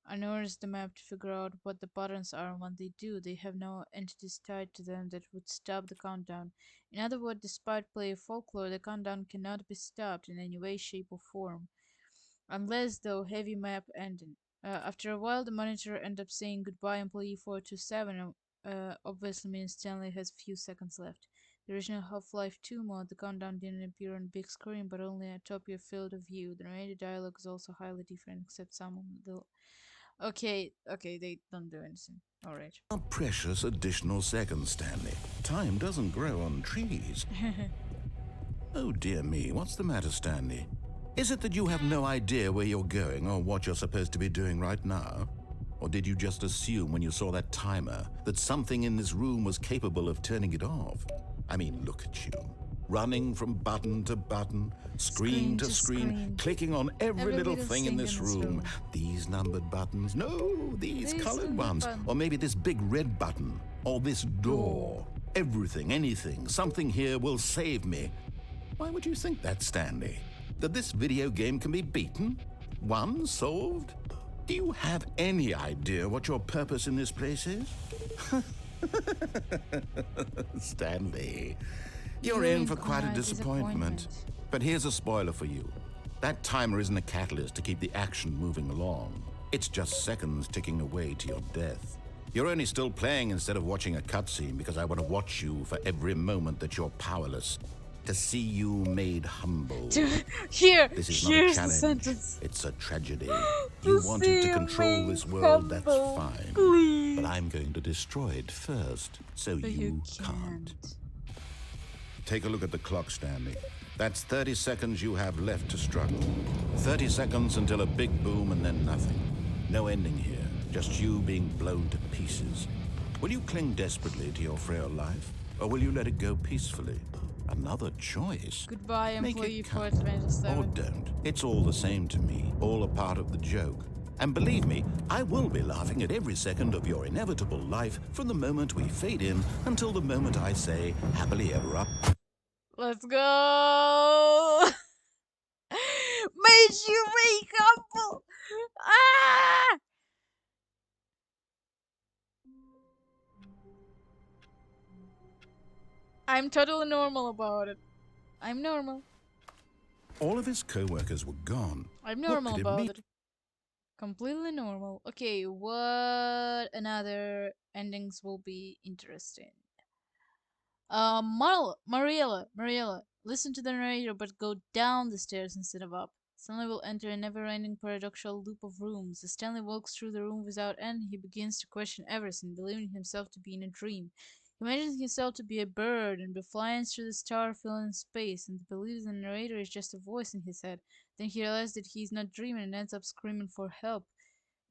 A: I noticed the map to figure out what the buttons are and what they do. They have no entities tied to them that would stop the countdown. In other words, despite player folklore, the countdown cannot be stopped in any way, shape, or form. Unless, though, heavy map ending. After a while, the monitor ended up saying goodbye, employee 427, obviously means Stanley has few seconds left. The original Half-Life 2 mod, the countdown didn't appear on big screen, but only a top of your field of view. The narrated dialogue is also highly different, except some of the... Okay, they don't do anything. Alright.
C: A precious additional seconds, Stanley. Time doesn't grow on trees. Oh dear me, what's the matter, Stanley? Is it that you have no idea where you're going or what you're supposed to be doing right now? Or did you just assume when you saw that timer that something in this room was capable of turning it off? I mean, look at you. Running from button to button, screen to screen, clicking on every little thing in this room. These numbered buttons, no, these colored ones. Or maybe this big red button, or this door. Everything, anything, something here will save me. Why would you think that, Stanley? That this video game can be beaten? Won? Solved? Do you have any idea what your purpose in this place is? Stanley, you're in for quite a disappointment. But here's a spoiler for you. That timer isn't a catalyst to keep the action moving along. It's just seconds ticking away to your death. You're only still playing instead of watching a cutscene because I want to watch you for every moment that you're powerless. To see you made humble.
A: Here,
C: this is
A: here's
C: not a
A: the
C: challenge.
A: sentence.
C: It's a tragedy. You wanted to control this world, that's fine.
A: Please.
C: But I'm going to destroy it first, so you can't. Take a look at the clock, Stanley. That's 30 seconds you have left to struggle. 30 seconds until a big boom and then nothing. No ending here, just you being blown to pieces. Will you cling desperately to your frail life, or will you let it go peacefully? Another choice.
A: Goodbye, employee
C: Make it count.
A: 427.
C: Or don't. It's all the same to me, all a part of the joke. And believe me, I will be laughing at every second of your inevitable life from the moment we fade in until the moment I say, happily ever up.
A: Let's go! Made you wake up! Ah! I'm totally normal about it. I'm normal.
C: All of his co-workers were gone.
A: I'm
C: What
A: normal
C: could
A: about
C: mean?
A: it. Completely normal. Okay, what another endings will be interesting? Mariella, listen to the narrator, but go down the stairs instead of up. Stanley will enter a never-ending paradoxical loop of rooms. As Stanley walks through the room without end, he begins to question everything, believing himself to be in a dream. He imagines himself to be a bird and be flying through the star-filling space, and believes the narrator is just a voice in his head. Then he realizes that he is not dreaming and ends up screaming for help,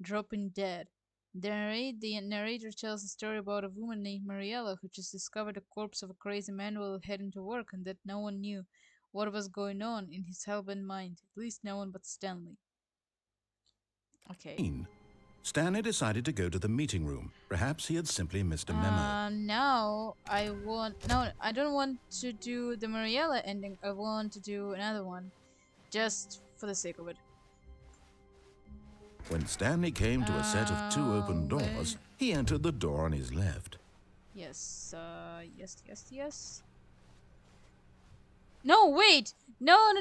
A: dropping dead. The narrator tells a story about a woman named Mariella who just discovered the corpse of a crazy man while heading to work, and that no one knew what was going on in his hellbent mind. At least no one but Stanley. Okay.
C: Stanley decided to go to the meeting room. Perhaps he had simply missed a memo.
A: Now I want... No, I don't want to do the Mariella ending. I want to do another one. Just for the sake of it.
C: When Stanley came to a set of 2 open doors, he entered the door on his left.
A: Yes, yes. No, wait! No.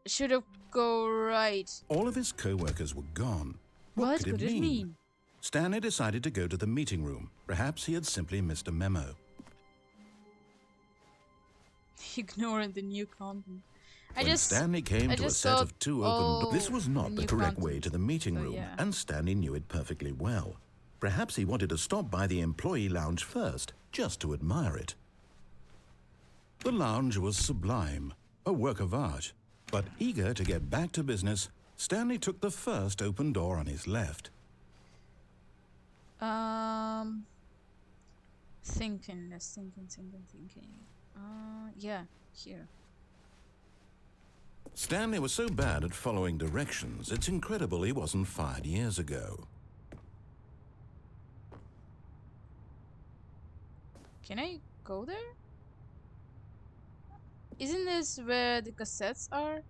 A: Should have go right.
C: All of his co-workers were gone.
A: What could it mean?
C: Stanley decided to go to the meeting room. Perhaps he had simply missed a memo.
A: Ignoring the new content.
C: When Stanley came to a set of 2 open doors, this was not the correct way to the meeting room, and Stanley knew it perfectly well. Perhaps he wanted to stop by the employee lounge first, just to admire it. The lounge was sublime, a work of art. But eager to get back to business, Stanley took the first open door on his left.
A: Thinking. Yeah, here.
C: Stanley was so bad at following directions, it's incredible he wasn't fired years ago.
A: Can I go there? Isn't this where the cassettes are?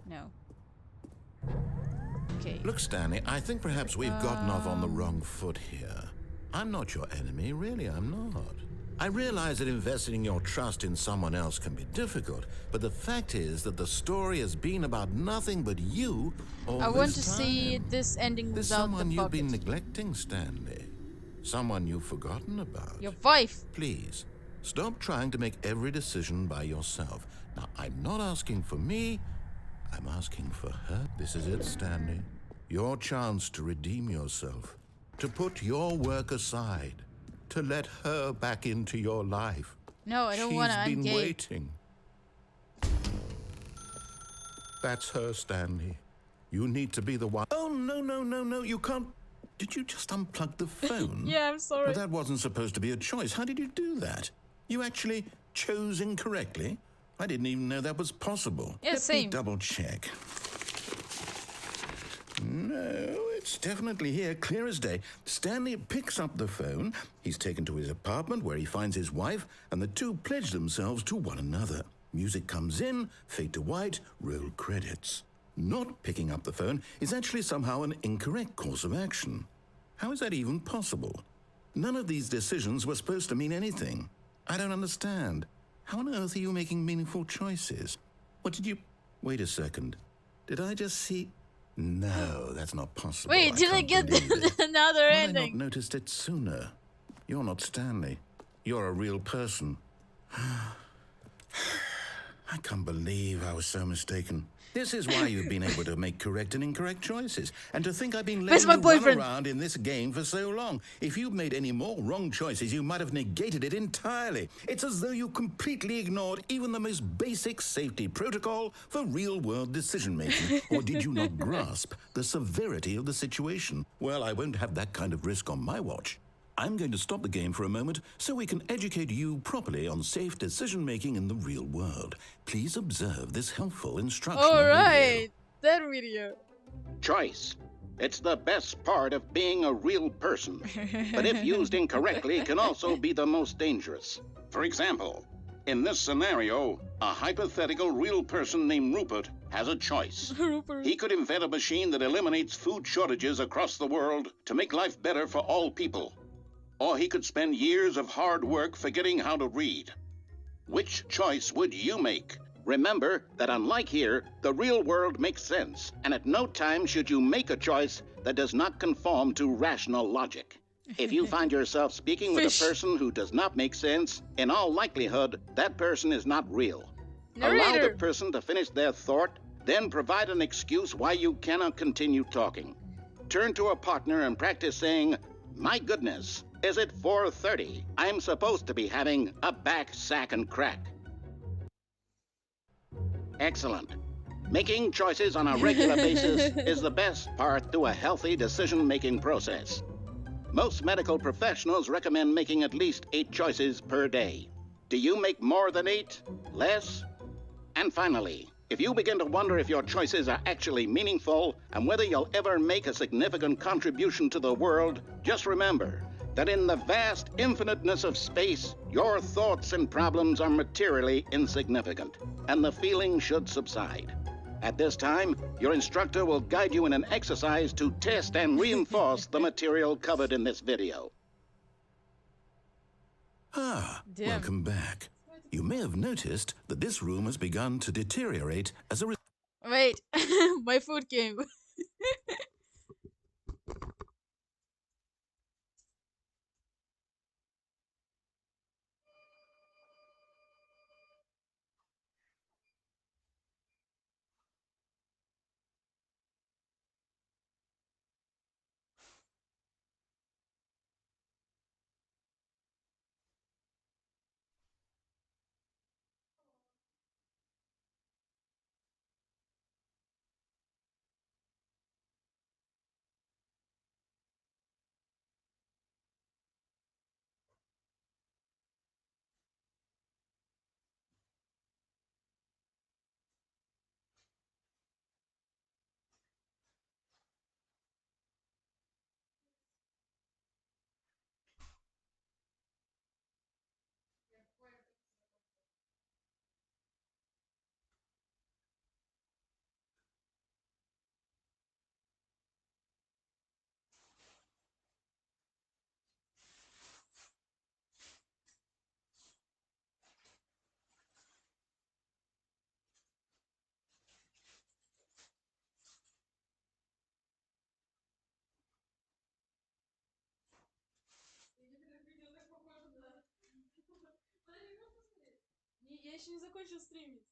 A: No. Okay.
C: Look, Stanley, I think perhaps we've gotten off on the wrong foot here. I'm not your enemy, really, I'm not. I realize that investing your trust in someone else can be difficult, but the fact is that the story has been about nothing but you all
A: I
C: this
A: want to
C: time.
A: see this ending
C: There's
A: without the
C: someone you've been
A: bucket.
C: neglecting, Stanley. Someone you've forgotten about.
A: Your wife.
C: Please, stop trying to make every decision by yourself. Now, I'm not asking for me, I'm asking for her. This is it, Stanley. Your chance to redeem yourself, to put your work aside, to let her back into your life.
A: No, I don't want to. I'm
C: She's been
A: gay.
C: waiting. That's her, Stanley. You need to be the one. Oh, no, you can't. Did you just unplug the phone?
A: Yeah, I'm sorry.
C: Well, that wasn't supposed to be a choice. How did you do that? You actually chose incorrectly? I didn't even know that was possible.
A: Yeah,
C: Let
A: same.
C: me double check. No, it's definitely here, clear as day. Stanley picks up the phone. He's taken to his apartment where he finds his wife, and the two pledge themselves to one another. Music comes in, fade to white, roll credits. Not picking up the phone is actually somehow an incorrect course of action. How is that even possible? None of these decisions were supposed to mean anything. I don't understand. How on earth are you making meaningful choices? What did you... Wait a second. Did I just see... No, that's not possible.
A: Wait, did I
C: can't
A: get
C: believe it.
A: another
C: Why had I not
A: ending?
C: noticed it sooner? You're not Stanley. You're a real person. I can't believe I was so mistaken. This is why you've been able to make correct and incorrect choices. And to think I've been
A: Where's
C: letting
A: my
C: you run
A: boyfriend?
C: around in this game for so long. If you'd made any more wrong choices, you might have negated it entirely. It's as though you completely ignored even the most basic safety protocol for real-world decision-making. Or did you not grasp the severity of the situation? Well, I won't have that kind of risk on my watch. I'm going to stop the game for a moment so we can educate you properly on safe decision-making in the real world. Please observe this helpful instructional video.
A: Alright, that video.
E: Choice. It's the best part of being a real person. But if used incorrectly, it can also be the most dangerous. For example, in this scenario, a hypothetical real person named Rupert has a choice.
A: Rupert.
E: He could invent a machine that eliminates food shortages across the world to make life better for all people. Or he could spend years of hard work forgetting how to read. Which choice would you make? Remember that unlike here, the real world makes sense, and at no time should you make a choice that does not conform to rational logic. If you find yourself speaking with
A: Fish.
E: a person who does not make sense, in all likelihood, that person is not real. Allow the
A: Narrator.
E: person to finish their thought, then provide an excuse why you cannot continue talking. Turn to a partner and practice saying, "My goodness, is it 4:30? I'm supposed to be having a back, sack, and crack." Excellent. Making choices on a regular basis is the best part to a healthy decision-making process. Most medical professionals recommend making at least 8 choices per day. Do you make more than 8? Less? And finally, if you begin to wonder if your choices are actually meaningful and whether you'll ever make a significant contribution to the world, just remember that in the vast infiniteness of space, your thoughts and problems are materially insignificant, and the feeling should subside. At this time, your instructor will guide you in an exercise to test and reinforce the material covered in this video.
A: Damn.
C: Welcome back. You may have noticed that this room has begun to deteriorate as a result.
A: Wait, my food came. Я еще не закончил стримить.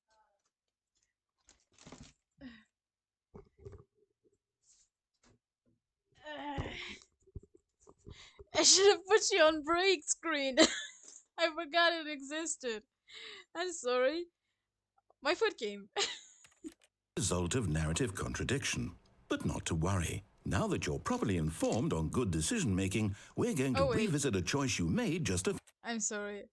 A: I should have put you on break screen. I forgot it existed. I'm sorry. My foot came.
C: Result of narrative contradiction. But not to worry. Now that you're properly informed on good decision making, we're going to revisit a choice you made just a
A: I'm sorry.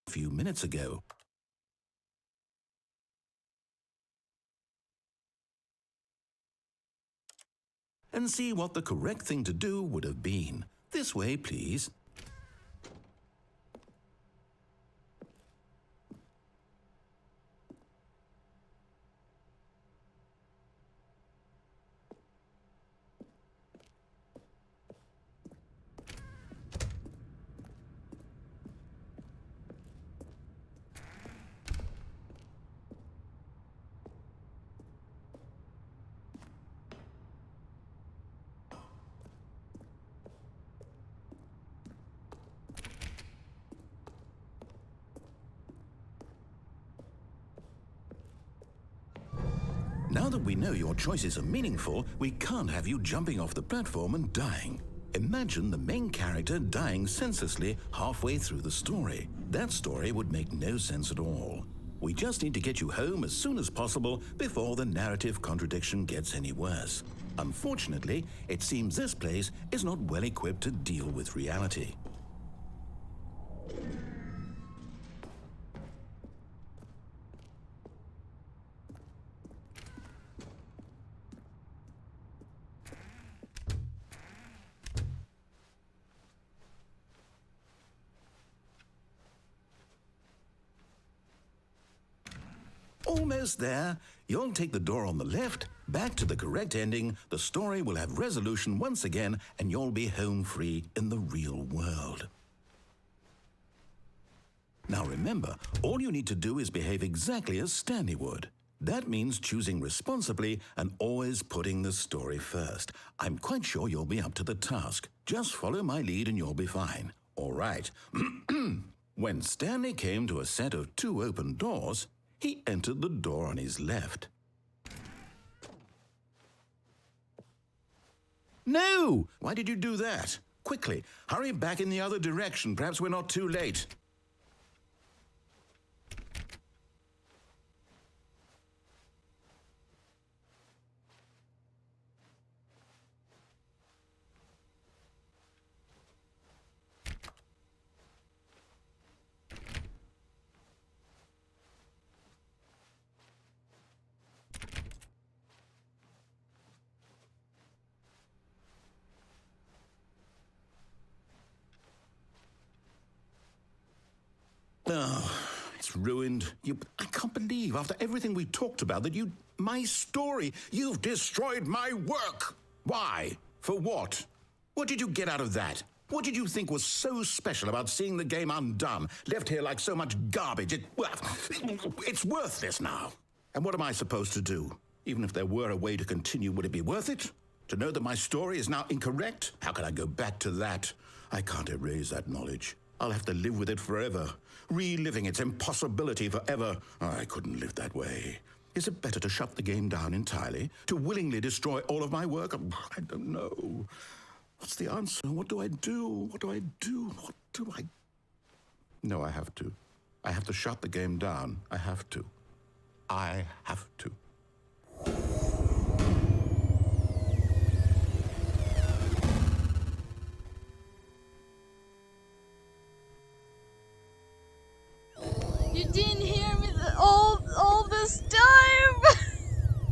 C: few minutes ago. And see what the correct thing to do would have been. This way, please. Now that we know your choices are meaningful, we can't have you jumping off the platform and dying. Imagine the main character dying senselessly halfway through the story. That story would make no sense at all. We just need to get you home as soon as possible before the narrative contradiction gets any worse. Unfortunately, it seems this place is not well equipped to deal with reality. Almost there. You'll take the door on the left, back to the correct ending, the story will have resolution once again, and you'll be home free in the real world. Now remember, all you need to do is behave exactly as Stanley would. That means choosing responsibly and always putting the story first. I'm quite sure you'll be up to the task. Just follow my lead and you'll be fine. All right. When Stanley came to a set of 2 open doors, he entered the door on his left. No! Why did you do that? Quickly, hurry back in the other direction. Perhaps we're not too late. Oh, it's ruined. I can't believe, after everything we talked about, that my story, you've destroyed my work. Why? For what? What did you get out of that? What did you think was so special about seeing the game undone, left here like so much garbage? It's worthless now. And what am I supposed to do? Even if there were a way to continue, would it be worth it? To know that my story is now incorrect? How can I go back to that? I can't erase that knowledge. I'll have to live with it forever, reliving its impossibility forever. I couldn't live that way. Is it better to shut the game down entirely? To willingly destroy all of my work? I don't know. What's the answer? What do I do? What do I do? What do I... No, I have to. I have to shut the game down. I have to. I have to.
A: You didn't hear me all this time.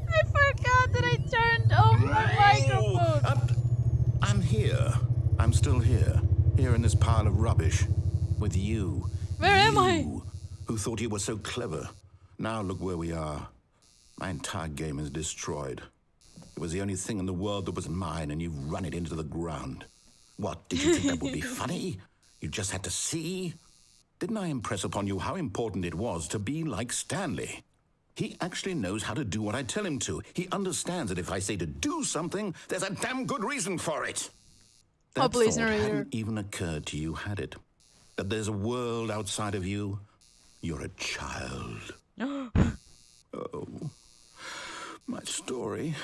A: I forgot that I turned off my microphone.
C: I'm here. I'm still here. Here in this pile of rubbish. With you.
A: Where am I?
C: Who thought you were so clever. Now look where we are. My entire game is destroyed. It was the only thing in the world that was mine, and you've run it into the ground. What, did you think that would be funny? You just had to see? Didn't I impress upon you how important it was to be like Stanley? He actually knows how to do what I tell him to. He understands that if I say to do something, there's a damn good reason for it. That
A: please,
C: thought
A: narrator.
C: hadn't even occurred to you, had it? That there's a world outside of you? You're a child. Oh, my story.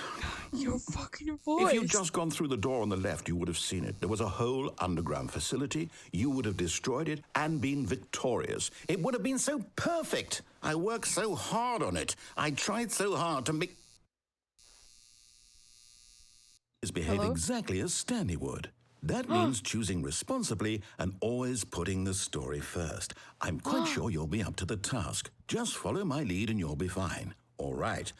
A: Your fucking voice.
C: If you'd just gone through the door on the left, you would have seen it. There was a whole underground facility. You would have destroyed it and been victorious. It would have been so perfect. I worked so hard on it. I tried so hard to make... behave exactly as Stanley would. That means choosing responsibly and always putting the story first. I'm quite sure you'll be up to the task. Just follow my lead and you'll be fine. All right.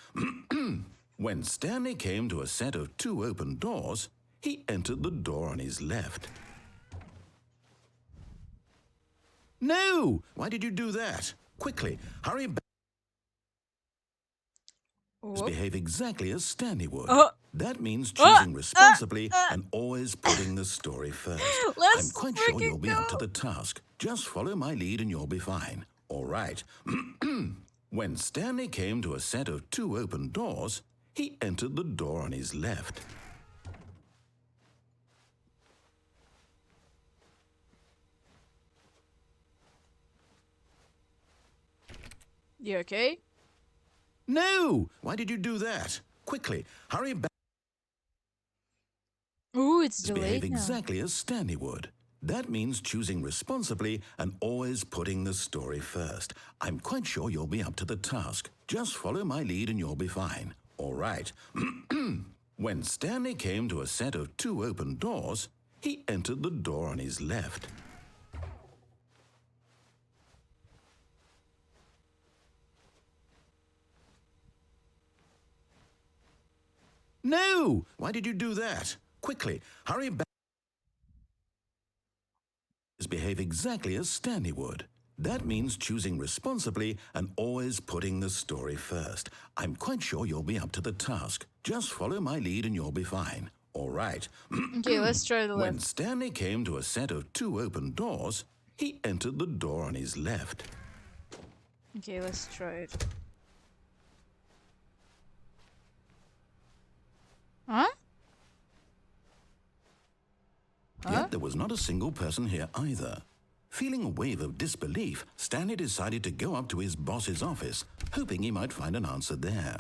C: When Stanley came to a set of 2 open doors, he entered the door on his left. No! Why did you do that? Quickly, hurry back. Behave exactly as Stanley would. That means choosing responsibly and always putting the story first. I'm quite sure you'll be up to the task. Just follow my lead and you'll be fine. All right. When Stanley came to a set of 2 open doors, he entered the door on his left.
A: You okay?
C: No! Why did you do that? Quickly, hurry back.
A: Ooh, it's
C: Behave
A: delayed now.
C: exactly as Stanley would. That means choosing responsibly and always putting the story first. I'm quite sure you'll be up to the task. Just follow my lead and you'll be fine. All right. When Stanley came to a set of 2 open doors, he entered the door on his left. No! Why did you do that? Quickly, hurry back. Behave exactly as Stanley would. That means choosing responsibly and always putting the story first. I'm quite sure you'll be up to the task. Just follow my lead and you'll be fine. All right.
A: Okay, let's try the
C: When
A: left.
C: Stanley came to a set of 2 open doors, he entered the door on his left.
A: Okay, let's try it. Huh?
C: Yet there was not a single person here either. Feeling a wave of disbelief, Stanley decided to go up to his boss's office, hoping he might find an answer there.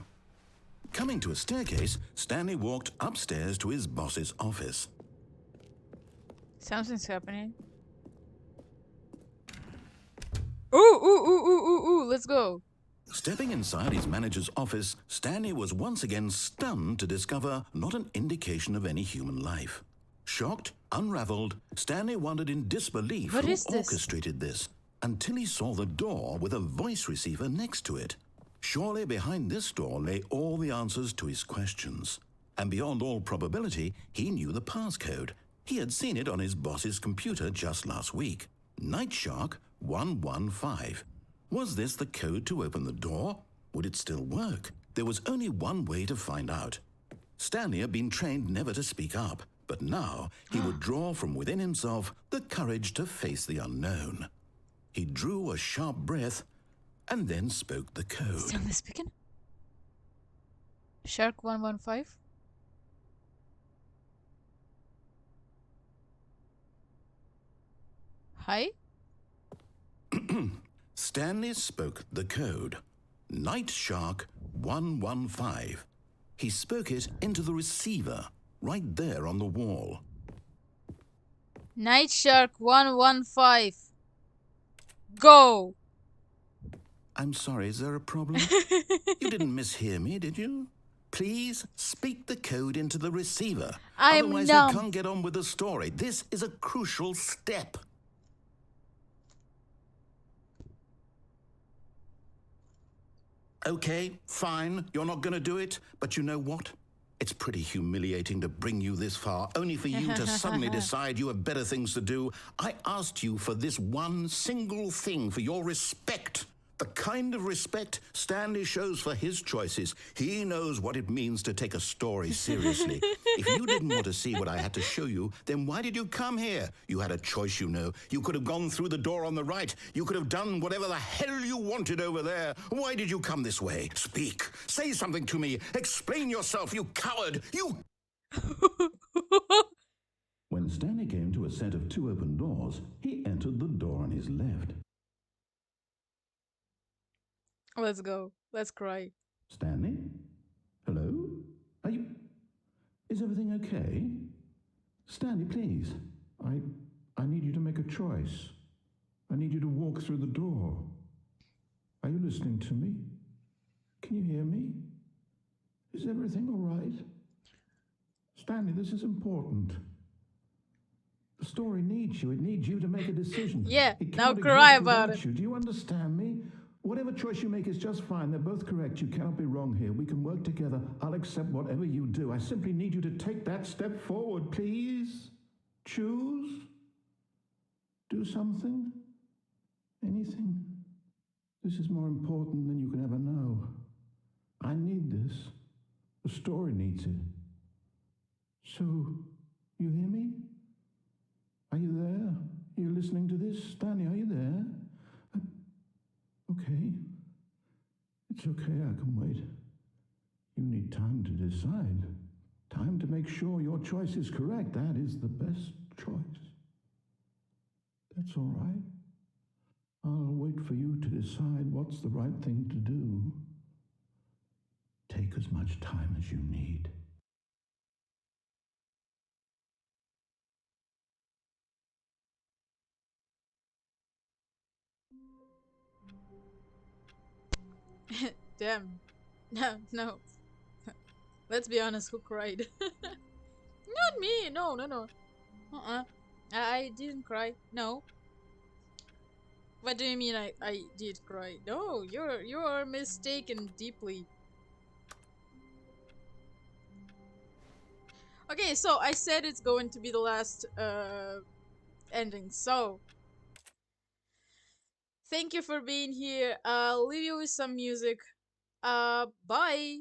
C: Coming to a staircase, Stanley walked upstairs to his boss's office.
A: Something's happening. Ooh, let's go.
C: Stepping inside his manager's office, Stanley was once again stunned to discover not an indication of any human life. Shocked, unraveled, Stanley wondered in disbelief
A: What
C: who
A: is this?
C: orchestrated this, until he saw the door with a voice receiver next to it. Surely behind this door lay all the answers to his questions. And beyond all probability, he knew the passcode. He had seen it on his boss's computer just last week. Nightshark 115. Was this the code to open the door? Would it still work? There was only one way to find out. Stanley had been trained never to speak up, But now he would draw from within himself the courage to face the unknown. He drew a sharp breath and then spoke the code.
A: Stanley speaking? Shark 115? Hi?
C: Stanley spoke the code. Night Shark 115. He spoke it into the receiver, right there on the wall.
A: Night Shark 115. Go!
C: I'm sorry, is there a problem? You didn't mishear me, did you? Please speak the code into the receiver.
A: I'm
C: Otherwise,
A: numb.
C: we can't get on with the story. This is a crucial step. Okay, fine, you're not going to do it, but you know what? It's pretty humiliating to bring you this far, only for you to suddenly decide you have better things to do. I asked you for this one single thing, for your respect. The kind of respect Stanley shows for his choices. He knows what it means to take a story seriously. If you didn't want to see what I had to show you, then why did you come here? You had a choice, you know. You could have gone through the door on the right. You could have done whatever the hell you wanted over there. Why did you come this way? Speak. Say something to me. Explain yourself, you coward. You... When Stanley came to a set of two open doors, he entered the door on his left.
A: Let's go. Let's cry.
C: Stanley? Hello? Are you... Is everything okay? Stanley, please. I need you to make a choice. I need you to walk through the door. Are you listening to me? Can you hear me? Is everything all right? Stanley, this is important. The story needs you. It needs you to make a decision.
A: Yeah,
C: It
A: now
C: cannot
A: cry
C: exist
A: about
C: without
A: it.
C: you. Do you understand me? Whatever choice you make is just fine. They're both correct. You cannot be wrong here. We can work together. I'll accept whatever you do. I simply need you to take that step forward, please. Choose. Do something. Anything. This is more important than you can ever know. I need this. The story needs it. So, you hear me? Are you there? Are you listening to this? Stanley, are you there? Okay. It's okay, I can wait. You need time to decide. Time to make sure your choice is correct. That is the best choice. That's all right. I'll wait for you to decide what's the right thing to do. Take as much time as you need.
A: Damn. No, no. Let's be honest, who cried? Not me. No, no, no. Uh-uh. I didn't cry. No. What do you mean I did cry? No, you're mistaken deeply. Okay, so I said it's going to be the last ending. So thank you for being here. I'll leave you with some music. Bye.